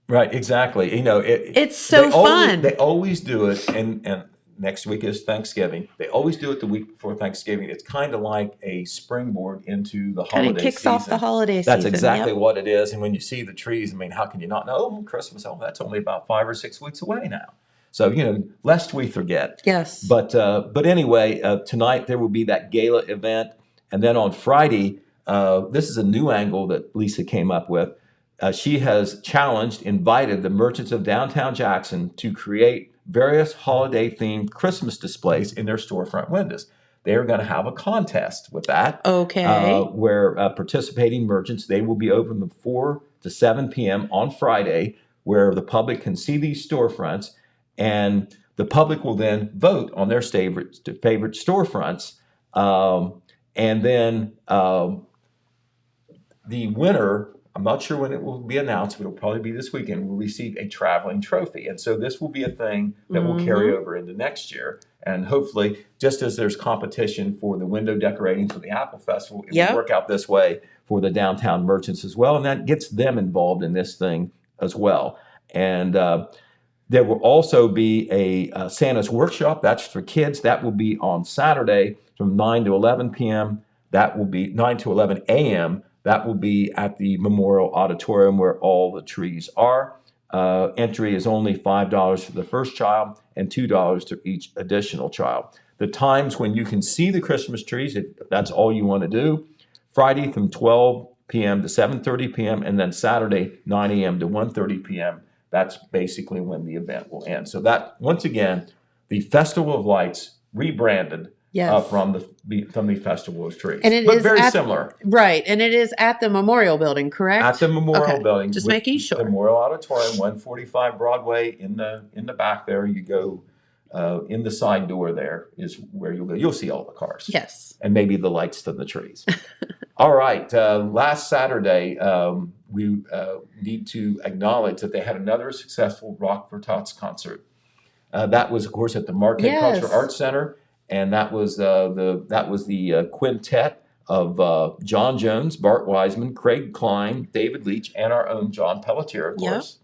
Right, exactly. it's so fun. They always do it, and next week is Thanksgiving. They always do it the week before Thanksgiving. It's kind of like a springboard into the Kind holiday of kicks season. off the holiday season. That's exactly Yep. what it is. And when you see the trees, how can you not know? Oh, Christmas, that's only about 5 or 6 weeks away now. So, lest we forget. Yes. But anyway, tonight there will be that gala event. And then on Friday, this is a new angle that Lisa came up with. She has invited the merchants of downtown Jackson to create various holiday-themed Christmas displays in their storefront windows. They are going to have a contest with that. Okay. Where participating merchants, they will be open from 4 to 7 p.m. on Friday, where the public can see these storefronts, and the public will then vote on their favorite storefronts. And then the winner, I'm not sure when it will be announced, but it'll probably be this weekend, will receive a traveling trophy. And so this will be a thing that will carry over into next year. And hopefully, just as there's competition for the window decorating for the Apple Festival, it will work out this way for the downtown merchants as well. And that gets them involved in this thing as well. And there will also be a Santa's Workshop. That's for kids. That will be on Saturday from 9 to 11 p.m. That will be 9 to 11 a.m. That will be at the Memorial Auditorium where all the trees are. Entry is only $5 for the first child and $2 to each additional child. The times when you can see the Christmas trees, if that's all you want to do, Friday from 12 p.m. to 7:30 p.m. and then Saturday 9 a.m. to 1:30 p.m. That's basically when the event will end. So that, once again, the Festival of Lights rebranded from the Festival of Trees. And it but is very similar. Right. And it is at the Memorial Building, correct? At the Memorial Okay. Building. Just with making sure. The Memorial Auditorium, 145 Broadway. In the back there, you go in the side door there is where you'll go. You'll see all the cars. Yes. And maybe the lights to the trees. All right. Last Saturday, we need to acknowledge that they had another successful Rock for Tots concert. That was, of course, at the Marquette Cultural Arts Center. And that was the quintet of John Jones, Bart Wiseman, Craig Klein, David Leach, and our own John Pelletier, of course.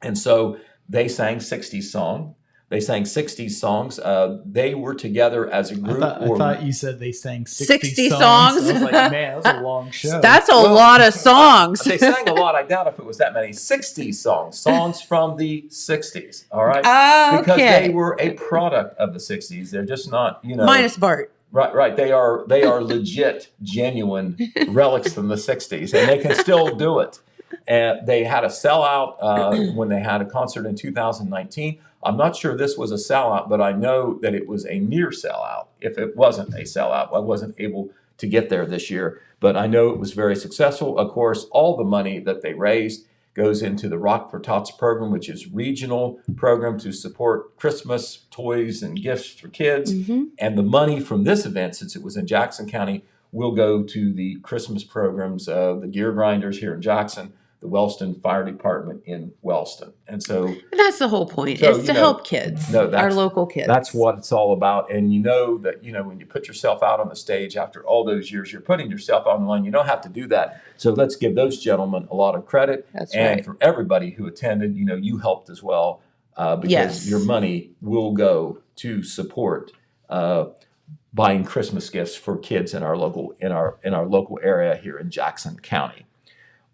And so they sang 60s song. They sang 60s songs. They were together as a I group. thought you said they sang 60 songs. songs? I was like, man, that's a long show. That's a lot of songs. They sang a lot. I doubt if it was that many. 60s songs from the 60s. All right, because they were a product of the 60s. They're just not, Minus Bart. Right. They are legit, genuine relics from the 60s, and they can still do it. And they had a sellout when they had a concert in 2019. I'm not sure this was a sellout, but I know that it was a near sellout. If it wasn't a sellout, I wasn't able to get there this year, but I know it was very successful. Of course, all the money that they raised goes into the Rock for Tots program, which is regional program to support Christmas toys and gifts for kids. And the money from this event, since it was in Jackson County, will go to the Christmas programs, the Gear Grinders here in Jackson, the Wellston Fire Department in Wellston. And so that's the whole point, So, is to help kids, our local kids. That's what it's all about. And you know that, when you put yourself out on the stage after all those years, you're putting yourself on the line. You don't have to do that. So let's give those gentlemen a lot of credit. That's and right. for everybody who attended, you helped as well, because Yes. your money will go to support buying Christmas gifts for kids in our local area here in Jackson County.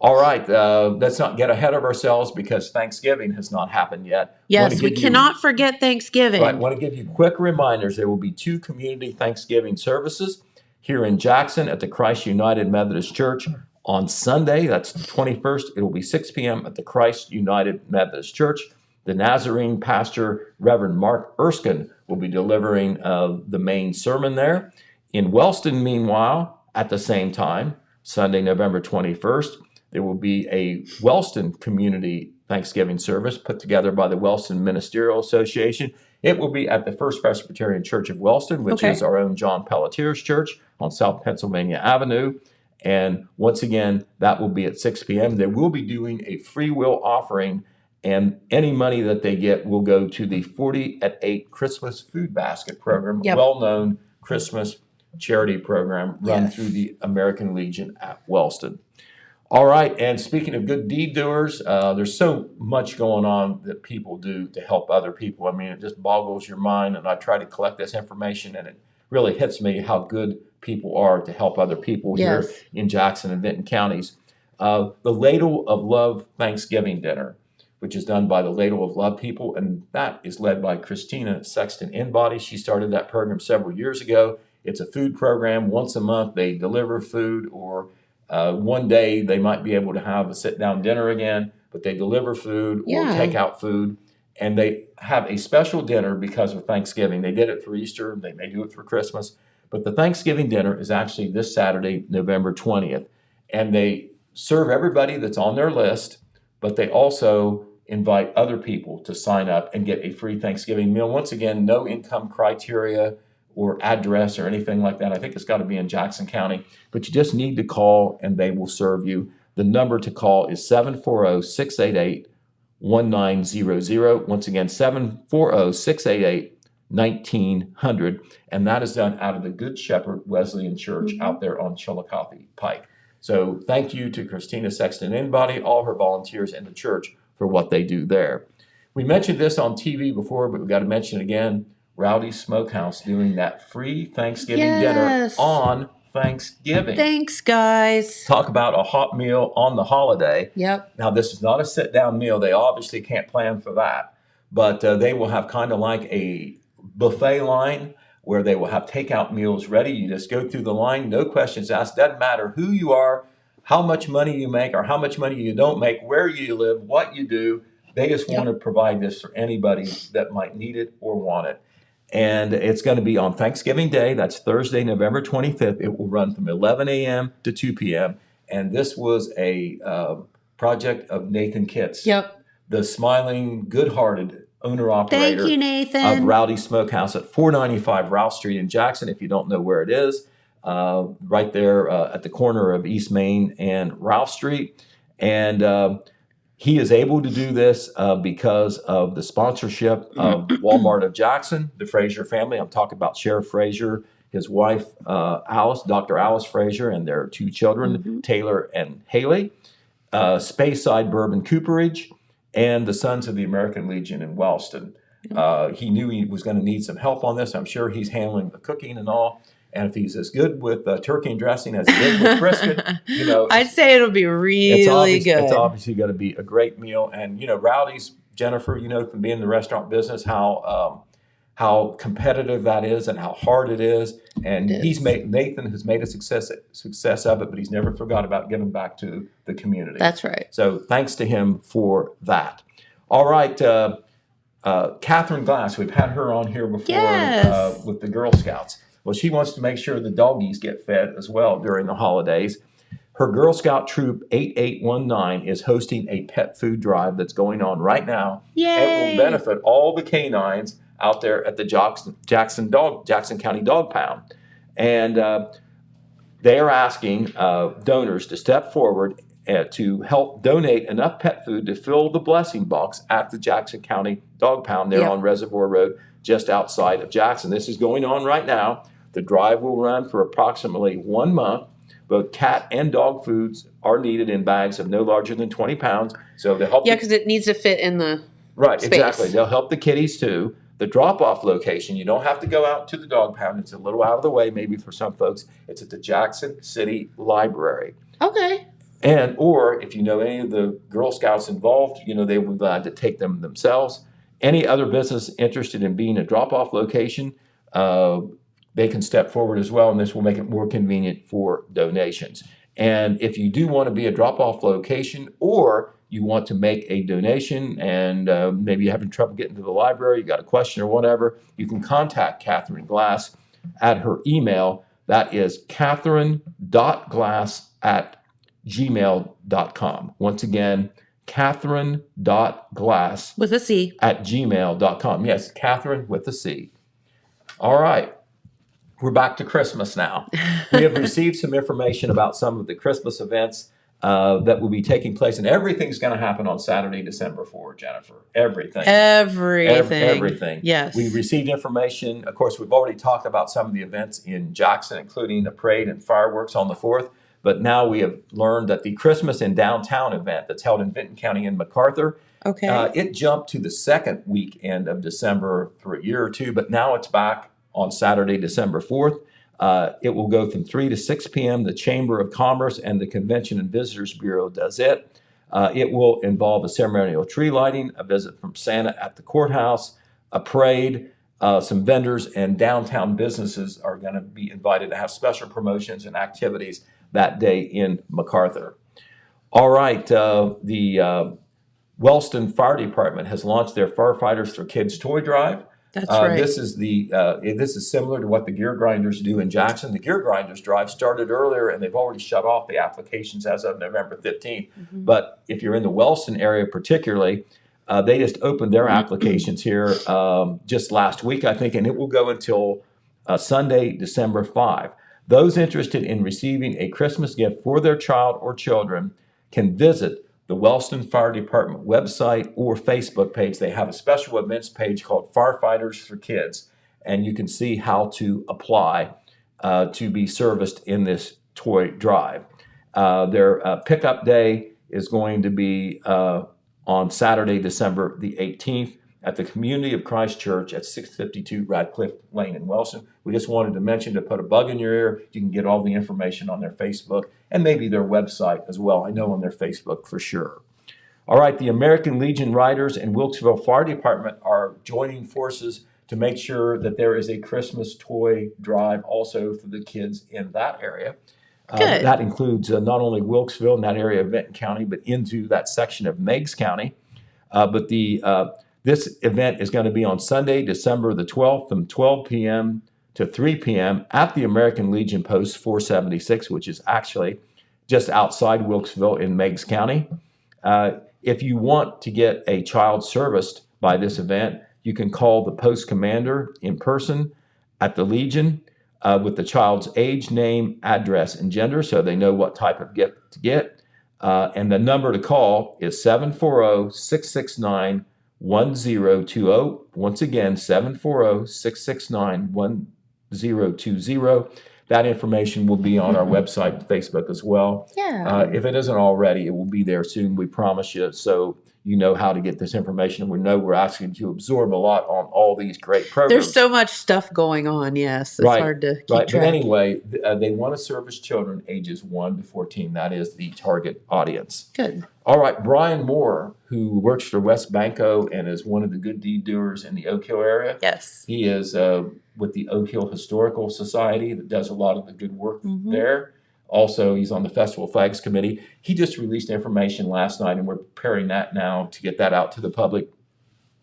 All right, let's not get ahead of ourselves because Thanksgiving has not happened yet. Yes, we cannot forget Thanksgiving. Right, I want to give you quick reminders. There will be 2 community Thanksgiving services here in Jackson at the Christ United Methodist Church on Sunday. That's the 21st. It will be 6 p.m. at the Christ United Methodist Church. The Nazarene pastor, Reverend Mark Erskine, will be delivering the main sermon there. In Wellston, meanwhile, at the same time, Sunday, November 21st, there will be a Wellston Community Thanksgiving service put together by the Wellston Ministerial Association. It will be at the First Presbyterian Church of Wellston, which is our own John Pelletier's church on South Pennsylvania Avenue. And once again, that will be at 6 p.m. They will be doing a free will offering, and any money that they get will go to the 40 at 8 Christmas Food Basket program, well-known Christmas charity program run through the American Legion at Wellston. All right, and speaking of good deed doers, there's so much going on that people do to help other people. I mean, it just boggles your mind, and I try to collect this information, and it really hits me how good people are to help other people here in Jackson and Vinton counties. The Ladle of Love Thanksgiving Dinner, which is done by the Ladle of Love people, and that is led by Christina Sexton Inbody. She started that program several years ago. It's a food program. Once a month, they deliver food, or one day they might be able to have a sit-down dinner again, but they deliver food or take out food, and they have a special dinner because of Thanksgiving. They did it for Easter. They may do it for Christmas, but the Thanksgiving dinner is actually this Saturday, November 20th, and they serve everybody that's on their list, but they also invite other people to sign up and get a free Thanksgiving meal. Once again, no income criteria or address or anything like that. I think it's got to be in Jackson County, but you just need to call and they will serve you. The number to call is 740-688-1900. Once again, 740-688-1900. And that is done out of the Good Shepherd Wesleyan Church out there on Chillicothe Pike. So thank you to Christina Sexton Inbody, all her volunteers in the church for what they do there. We mentioned this on TV before, but we've got to mention it again. Rowdy Smokehouse doing that free Thanksgiving dinner on Thanksgiving. Thanks, guys. Talk about a hot meal on the holiday. Yep. Now, this is not a sit-down meal. They obviously can't plan for that. But they will have kind of like a buffet line where they will have takeout meals ready. You just go through the line, no questions asked. Doesn't matter who you are, how much money you make, or how much money you don't make, where you live, what you do. They just want to provide this for anybody that might need it or want it. And it's going to be on Thanksgiving Day. That's Thursday, November 25th. It will run from 11 a.m. to 2 p.m. And this was a project of Nathan Kitts, the smiling, good-hearted owner-operator Thank you, Nathan. of Rowdy Smokehouse at 495 Ralph Street in Jackson, if you don't know where it is, right there at the corner of East Main and Ralph Street. And he is able to do this because of the sponsorship of Walmart of Jackson, the Frazier family. I'm talking about Sheriff Frazier, his wife, Alice, Dr. Alice Frazier, and their 2 children, Taylor and Haley, Speyside Bourbon Cooperage, and the Sons of the American Legion in Wellston. He knew he was going to need some help on this. I'm sure he's handling the cooking and all. And if he's as good with turkey and dressing as he is with brisket, I'd say it'll be really good. It's obviously going to be a great meal. And, Rowdy's, Jennifer, from being in the restaurant business, how competitive that is and how hard it is. And Nathan has made a success of it, but he's never forgot about giving back to the community. That's right. So thanks to him for that. All right. Catherine Glass, we've had her on here before with the Girl Scouts. Well, she wants to make sure the doggies get fed as well during the holidays. Her Girl Scout Troop 8819 is hosting a pet food drive that's going on right now. Yay! It will benefit all the canines out there at the Jackson County Dog Pound. And they are asking donors to step forward to help donate enough pet food to fill the blessing box at the Jackson County Dog Pound there on Reservoir Road, just outside of Jackson. This is going on right now. The drive will run for approximately 1 month. Both cat and dog foods are needed in bags of no larger than 20 pounds. So they'll help. Yeah, because it needs to fit in the space. Exactly. They'll help the kitties too. The drop-off location, you don't have to go out to the dog pound. It's a little out of the way, maybe for some folks. It's at the Jackson City Library. Okay. Or if you know any of the Girl Scouts involved, they would be glad to take them themselves. Any other business interested in being a drop-off location, they can step forward as well, and this will make it more convenient for donations. And if you do want to be a drop-off location, or you want to make a donation and maybe you're having trouble getting to the library, you got a question or whatever, you can contact Catherine Glass at her email. That is catherine.glass@gmail.com. Once again, catherine.glass with a C @gmail.com. Yes, Catherine with a C. All right. We're back to Christmas now. We have received some information about some of the Christmas events that will be taking place, and everything's going to happen on Saturday, December 4, Jennifer. Everything. Everything. Yes. We received information. Of course, we've already talked about some of the events in Jackson, including a parade and fireworks on the 4th. But now we have learned that the Christmas in Downtown event that's held in Vinton County and MacArthur, it jumped to the second weekend of December for a year or two, but now it's back on Saturday, December 4th. It will go from 3 to 6 p.m. The Chamber of Commerce and the Convention and Visitors Bureau does it. It will involve a ceremonial tree lighting, a visit from Santa at the courthouse, a parade, some vendors, and downtown businesses are going to be invited to have special promotions and activities that day in MacArthur. All right, the Wellston Fire Department has launched their Firefighters for Kids toy drive. That's right. This is similar to what the Gear Grinders do in Jackson. The Gear Grinders drive started earlier, and they've already shut off the applications as of November 15th. Mm-hmm. But if you're in the Wellston area particularly, they just opened their applications here just last week, I think, and it will go until Sunday, December 5. Those interested in receiving a Christmas gift for their child or children can visit the Wellston Fire Department website or Facebook page. They have a special events page called Firefighters for Kids, and you can see how to apply to be serviced in this toy drive. Their pickup day is going to be on Saturday, December the 18th at the Community of Christ Church at 652 Radcliffe Lane in Wellston. We just wanted to mention, to put a bug in your ear, you can get all the information on their Facebook and maybe their website as well. I know on their Facebook for sure. All right, the American Legion Riders and Wilkesville Fire Department are joining forces to make sure that there is a Christmas toy drive also for the kids in that area. That includes not only Wilkesville and that area of Benton County, but into that section of Meigs County. This event is going to be on Sunday, December the 12th from 12 p.m. to 3 p.m. at the American Legion Post 476, which is actually just outside Wilkesville in Meigs County. If you want to get a child serviced by this event, you can call the post commander in person at the Legion with the child's age, name, address, and gender so they know what type of gift to get. And the number to call is 740-669-1020. Once again, 740-669-1020. That information will be on our website and Facebook as well. Yeah. If it isn't already, it will be there soon, we promise you. So you know how to get this information. We know we're asking you to absorb a lot on all these great programs. There's so much stuff going on. Yes, it's hard to keep Right. track. But anyway, they want to service children ages 1 to 14. That is the target audience. Good. All right, Brian Moore, who works for West Banco and is one of the good deed doers in the Oak Hill area. Yes. He is with the Oak Hill Historical Society that does a lot of the good work there. Also, he's on the Festival Flags Committee. He just released information last night, and we're preparing that now to get that out to the public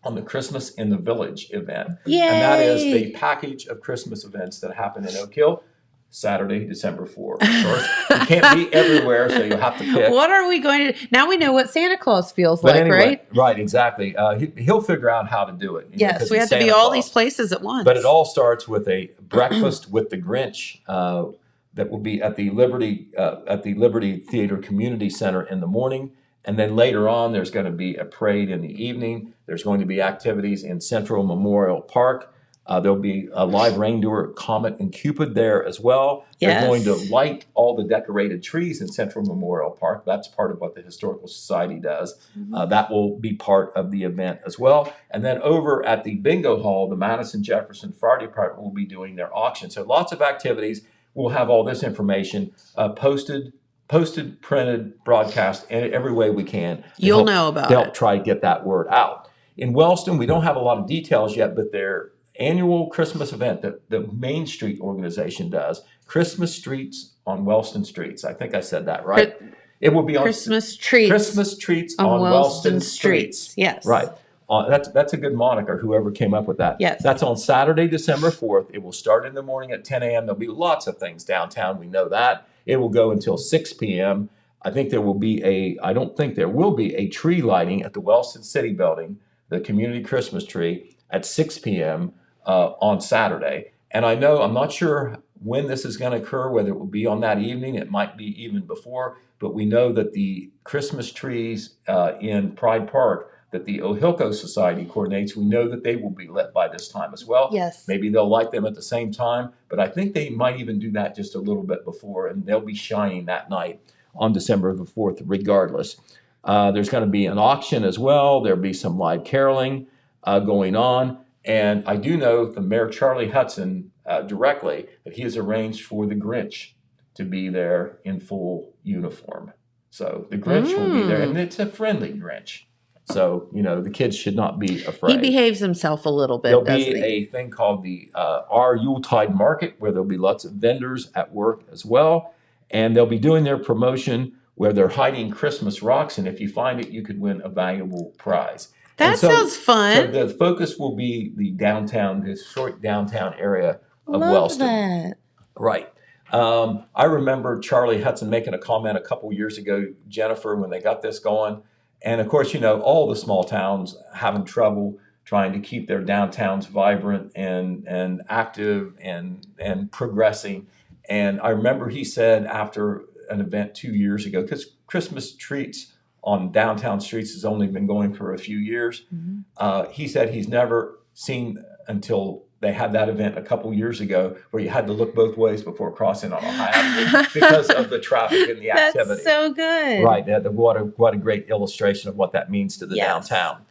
on the Christmas in the Village event. Yay! And that is the package of Christmas events that happen in Oak Hill, Saturday, December 4th. Of course, you can't be everywhere, so you'll have to pick. What are we going to? Now we know what Santa Claus feels But like, anyway, right? Right, exactly. He'll figure out how to do it. Yes, because we he's have to be Santa all Claus. these places at once. But it all starts with a breakfast with the Grinch that will be at the Liberty Theater Community Center in the morning. And then later on, there's going to be a parade in the evening. There's going to be activities in Central Memorial Park. There'll be a live reindeer, Comet and Cupid there as well. Yes. They're going to light all the decorated trees in Central Memorial Park. That's part of what the Historical Society does. That will be part of the event as well. And then over at the Bingo Hall, the Madison Jefferson Fire Department will be doing their auction. So lots of activities. We'll have all this information posted, printed, broadcast, every way we can. You'll know about to help it. try to get that word out. In Wellston, we don't have a lot of details yet, but their annual Christmas event that the Main Street organization does, Christmas Streets on Wellston Streets. I think I said that right. It will be on Christmas treats Christmas Treats on Wellston Streets. Yes. Right. That's a good moniker, whoever came up with that. Yes. That's on Saturday, December 4th. It will start in the morning at 10 a.m. There'll be lots of things downtown. We know that. It will go until 6 p.m. I don't think there will be a tree lighting at the Wellston City Building, the community Christmas tree, at 6 p.m. On Saturday. And I'm not sure when this is going to occur, whether it will be on that evening. It might be even before. But we know that the Christmas trees in Pride Park that the Ohilco Society coordinates, we know that they will be lit by this time as well. Yes. Maybe they'll light them at the same time, but I think they might even do that just a little bit before, and they'll be shining that night on December the 4th regardless. There's going to be an auction as well. There'll be some live caroling going on. And I do know from Mayor Charlie Hudson directly that he has arranged for the Grinch to be there in full uniform. So the Grinch will be there, and it's a friendly Grinch. So, the kids should not be afraid. He behaves himself a little bit, There'll doesn't be he? a thing called the Our Yuletide Market, where there'll be lots of vendors at work as well. And they'll be doing their promotion where they're hiding Christmas rocks. And if you find it, you could win a valuable prize. That And so- sounds fun. So the focus will be the historic downtown area of Love Wellston. that. Right. I remember Charlie Hudson making a comment a couple years ago, Jennifer, when they got this going. And of course, all the small towns having trouble trying to keep their downtowns vibrant and active and progressing. And I remember he said after an event 2 years ago, because Christmas treats on downtown streets has only been going for a few years. He said he's never seen until they had that event a couple years ago where you had to look both ways before crossing on Ohio Avenue because of the traffic and the activity. That's so good. Right. What a great illustration of what that means to the Yes. downtown.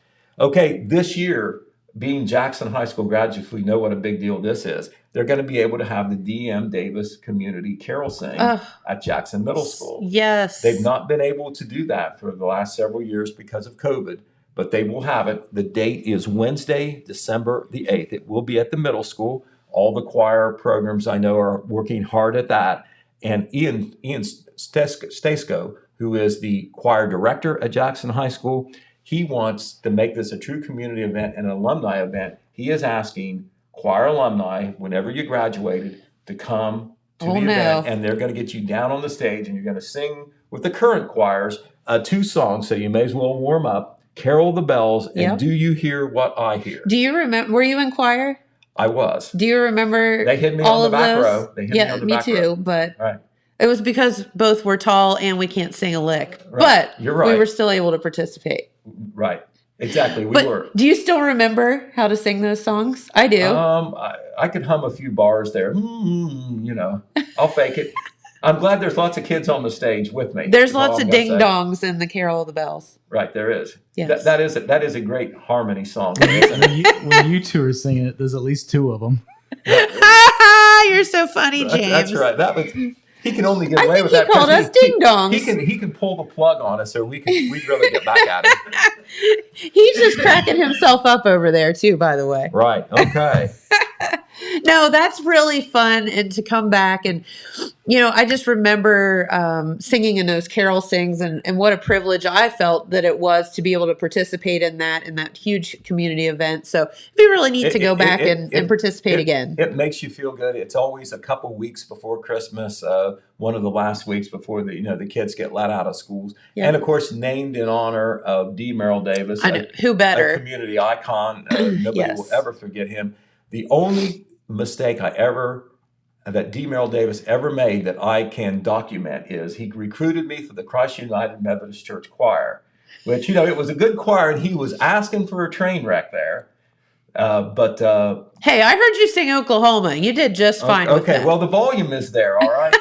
Okay, this year, being Jackson High School graduates, we know what a big deal this is. They're going to be able to have the D.M. Davis Community Carol Sing at Jackson Middle School. Yes. They've not been able to do that for the last several years because of COVID, but they will have it. The date is Wednesday, December the 8th. It will be at the middle school. All the choir programs I know are working hard at that. And Ian Stasko, who is the choir director at Jackson High School, he wants to make this a true community event and an alumni event. He is asking choir alumni, whenever you graduated, to come to the event, and they're going to get you down on the stage, and you're going to sing with the current choirs 2 songs, so you may as well warm up. Carol the Bells, and Yep. Do You Hear What I Hear? Do you remember? Were you in choir? I was. Do you remember? They hit me all on the of back those? row. They hit me on the back too. row. But Right. it was because both were tall and we can't sing a lick. Right. But You're right. we were still able to participate. Right. Exactly. We But were. do you still remember how to sing those songs? I do. I could hum a few bars there. I'll fake it. I'm glad there's lots of kids on the stage with me. There's is all lots I'm of gonna ding say. dongs in the Carol of the Bells. Right, there is. Yes. That is a great harmony song, isn't it? When you two are singing it, there's at least two of them. You're so funny, James. That's right. That was. He can only get I away think with he that. called 'cause us ding-dongs. He can pull the plug on us, so we'd really get back at him. He's just cracking himself up over there too, by the way. Right. Okay. No, that's really fun. And to come back and, I just remember singing in those carol sings and what a privilege I felt that it was to be able to participate in that huge community event. So it'd be really neat to go back and participate again. It makes you feel good. It's always a couple weeks before Christmas, one of the last weeks before the kids get let out of schools. Yeah. And of course, named in honor of D. Merrill Davis, I know. Who better? a community icon. Nobody Yes. will ever forget him. The only mistake that D. Merrill Davis ever made that I can document is he recruited me for the Christ United Methodist Church choir, which, it was a good choir, and he was asking for a train wreck there. But Hey, I heard you sing Oklahoma. You did just fine with okay, that. well, the volume is there, all right?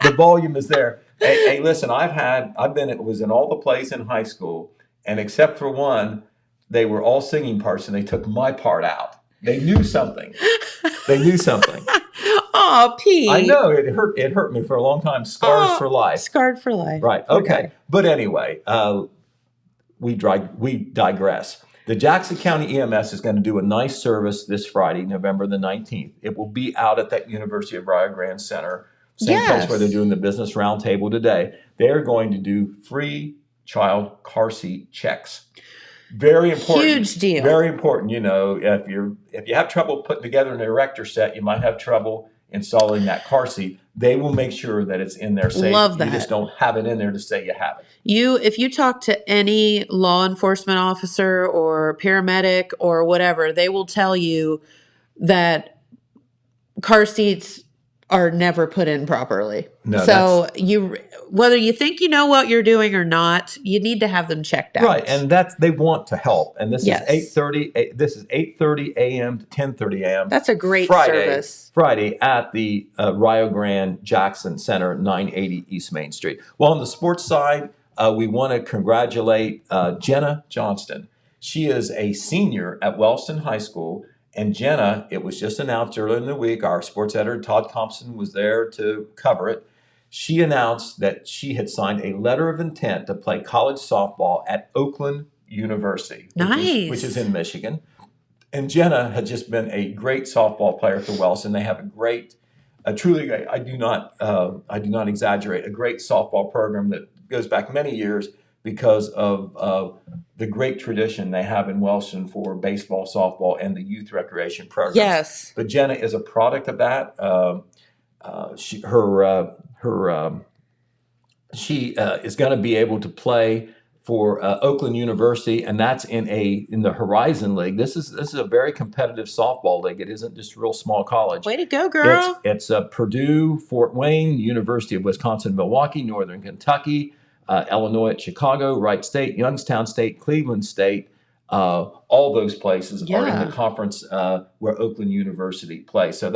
The volume is there. Hey, listen, was in all the plays in high school, and except for one, they were all singing parts, and they took my part out. They knew something. Oh, Pete. I know it hurt me for a long time. Scars for life. Scarred for life. Right. Okay. But anyway, we digress. The Jackson County EMS is going to do a nice service this Friday, November the 19th. It will be out at that University of Rio Grande Center, same place where they're doing the business roundtable today. They're going to do free child car seat checks. Very important. Huge deal. Very important. If you have trouble putting together an erector set, you might have trouble installing that car seat. They will make sure that it's in there safe. Love that. You just don't have it in there to say you have it. If you talk to any law enforcement officer or paramedic or whatever, they will tell you that car seats are never put in properly. No, so whether you think you know what you're doing or not, you need to have them checked out. Right, and they want to help. And this Yes. is 8:30. This is 8:30 a.m. to 10:30 a.m. That's a great Friday, service. Friday at the Rio Grande Jackson Center, 980 East Main Street. Well, on the sports side, we want to congratulate Jenna Johnston. She is a senior at Wellston High School. And Jenna, it was just announced earlier in the week, our sports editor, Todd Thompson, was there to cover it. She announced that she had signed a letter of intent to play college softball at Oakland University, which is in Michigan. And Jenna had just been a great softball player for Wellston. They have truly great, I do not exaggerate, a great softball program that goes back many years because of the great tradition they have in Wellston for baseball, softball, and the youth recreation programs. Yes. But Jenna is a product of that. She is going to be able to play for Oakland University, and that's in the Horizon League. This is a very competitive softball league. It isn't just a real small college. Way to go, girl. It's Purdue, Fort Wayne, University of Wisconsin-Milwaukee, Northern Kentucky, Illinois at Chicago, Wright State, Youngstown State, Cleveland State. All those places are in the conference where Oakland University plays. So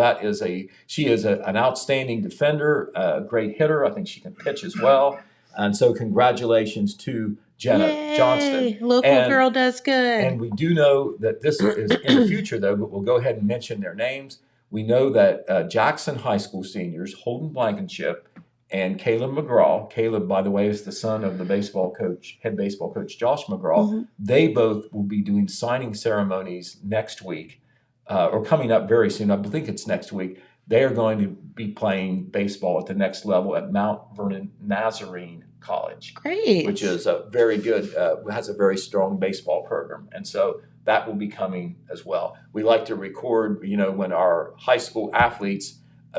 she is an outstanding defender, a great hitter. I think she can pitch as well. And so congratulations to Jenna Johnston. Local girl does good. And we do know that this is in the future, though, but we'll go ahead and mention their names. We know that Jackson High School seniors, Holden Blankenship and Caleb McGraw. Caleb, by the way, is the son of the head baseball coach Josh McGraw. Mm-hmm. They both will be doing signing ceremonies next week, or coming up very soon. I think it's next week. They are going to be playing baseball at the next level at Mount Vernon Nazarene College. Great. Which is a very good, has a very strong baseball program. And so that will be coming as well. We like to record, when our high school athletes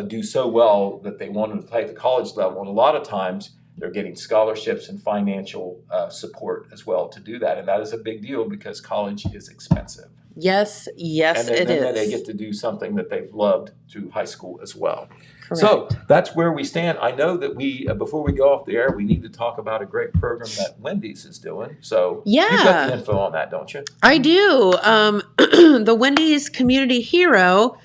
do so well that they want to play at the college level. And a lot of times they're getting scholarships and financial support as well to do that. And that is a big deal because college is expensive. Yes, it is. And then they get to do something that they've loved through high school as well. Correct. So that's where we stand. I know that before we go off the air, we need to talk about a great program that Wendy's is doing. So you've got the info on that, don't you? I do. The Wendy's Community Hero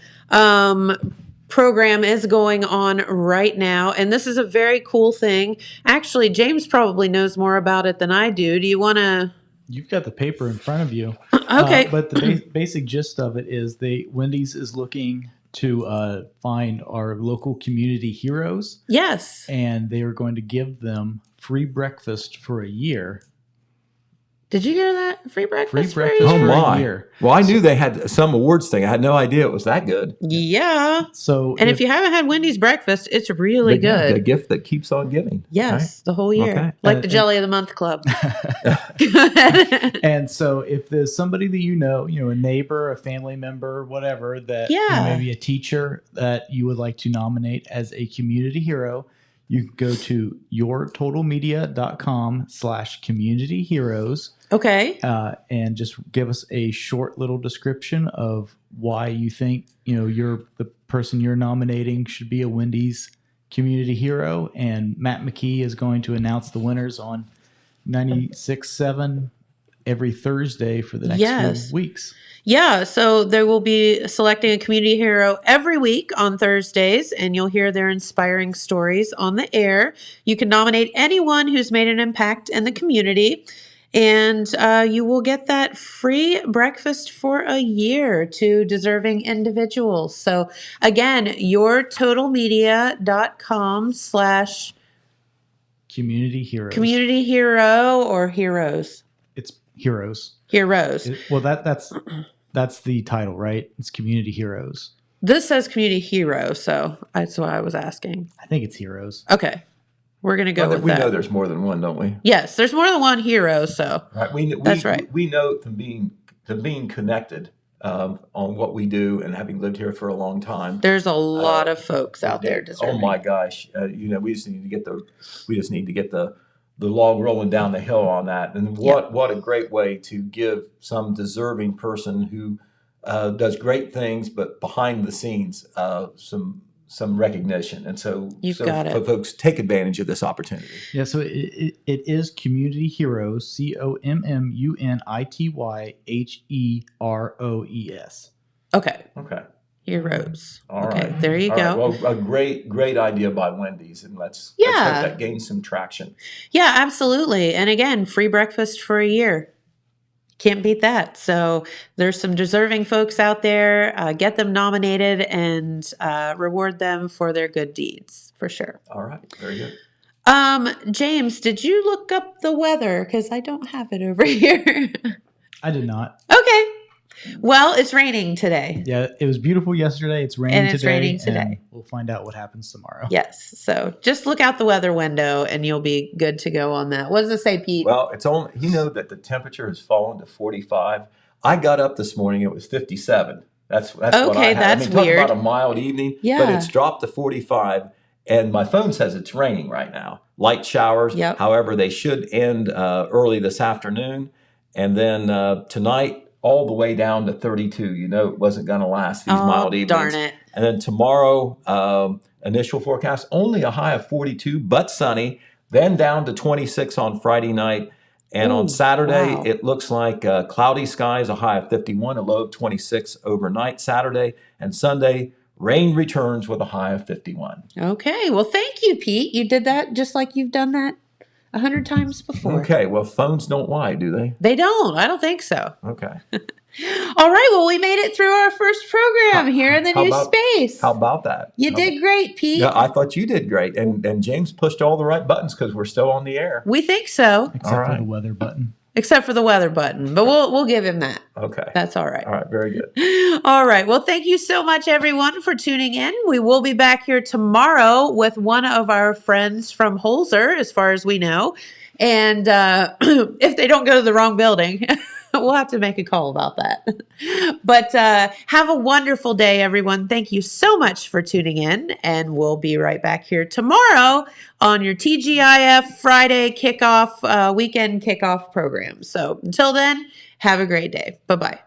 program is going on right now. And this is a very cool thing. Actually, James probably knows more about it than I do. Do you want to? You've got the paper in front of you. Okay. But the basic gist of it is Wendy's is looking to find our local community heroes, Yes. and they are going to give them free breakfast for a year. Did you hear that? Free breakfast. Free for a breakfast Oh year? for a my! year. Well, I knew they had some awards thing. I had no idea it was that good. Yeah. So And if you haven't had Wendy's breakfast, it's really But yeah, good. the gift that keeps on giving. Yes, the whole year. Okay. Like the Jelly of the Month Club. And so if there's somebody that you know, a neighbor, a family member, whatever, that Yeah. maybe a teacher that you would like to nominate as a community hero, you can go to yourtotalmedia.com/community heroes Okay. and just give us a short little description of why you think, the person you're nominating should be a Wendy's community hero. And Matt McKee is going to announce the winners on 96.7 every Thursday for the next Yes. few weeks. Yeah, so they will be selecting a community hero every week on Thursdays, and you'll hear their inspiring stories on the air. You can nominate anyone who's made an impact in the community, and you will get that free breakfast for a year to deserving individuals. So again, yourtotalmedia.com/ Community heroes. community hero or heroes. It's heroes. Heroes. Well, that's the title, right? It's community heroes. This says community hero, so that's why I was asking. I think it's heroes. Okay. We're going to go Well, with we that. know there's more than one, don't we? Yes, there's more than one hero, so Right. That's right. We know from being connected on what we do and having lived here for a long time. there's a lot of folks out there deserving. Oh my gosh! We just need to get the log rolling down the hill on that. And what a great way to give some deserving person who does great things, but behind the scenes, some recognition. And so, You've got it. folks, take advantage of this opportunity. Yeah, so it is Community Heroes, COMMUNITYHEROES. Okay, Okay. heroes. All Okay, right. there you All go. right. Well, a great idea by Wendy's, and let's Yeah. hope that gains some traction. Yeah, absolutely. And again, free breakfast for a year. Can't beat that. So there's some deserving folks out there. Get them nominated and reward them for their good deeds, for sure. All right, very good. James, did you look up the weather? Because I don't have it over here. I did not. Okay. Well, it's raining today. Yeah, it was beautiful yesterday. It's raining And today. it's raining today. And we'll find out what happens tomorrow. Yes. So just look out the weather window and you'll be good to go on that. What does it say, Pete? Well, it's only that the temperature has fallen to 45. I got up this morning; it was 57. That's what I Okay, had. that's talk weird. about a mild evening, but Yeah. it's dropped to 45. And my phone says it's raining right now. Light showers. Yep. However, they should end early this afternoon, and then tonight all the way down to 32. It wasn't going to last these mild evenings. Darn it. And then tomorrow, initial forecast, only a high of 42, but sunny, then down to 26 on Friday night. And Ooh, on Saturday, wow. it looks like cloudy skies, a high of 51, a low of 26 overnight Saturday. And Sunday, rain returns with a high of 51. Okay. Well, thank you, Pete. You did that just like you've done that 100 times before. Okay, well, phones don't lie, do they? They don't. I don't think so. Okay. All right. Well, we made it through our first program here in the how new about- space. How about that? You did great, Pete. Yeah, I thought you did great. And James pushed all the right buttons because we're still on the air. We think so, Except All for right. the weather button. except for the weather button. But we'll give him that. Okay. That's all right. All right, very good. All right. Well, thank you so much, everyone, for tuning in. We will be back here tomorrow with one of our friends from Holzer, as far as we know. And if they don't go to the wrong building, we'll have to make a call about that. But have a wonderful day, everyone. Thank you so much for tuning in. And we'll be right back here tomorrow on your TGIF Friday kickoff, weekend kickoff program. So until then, have a great day. Bye-bye.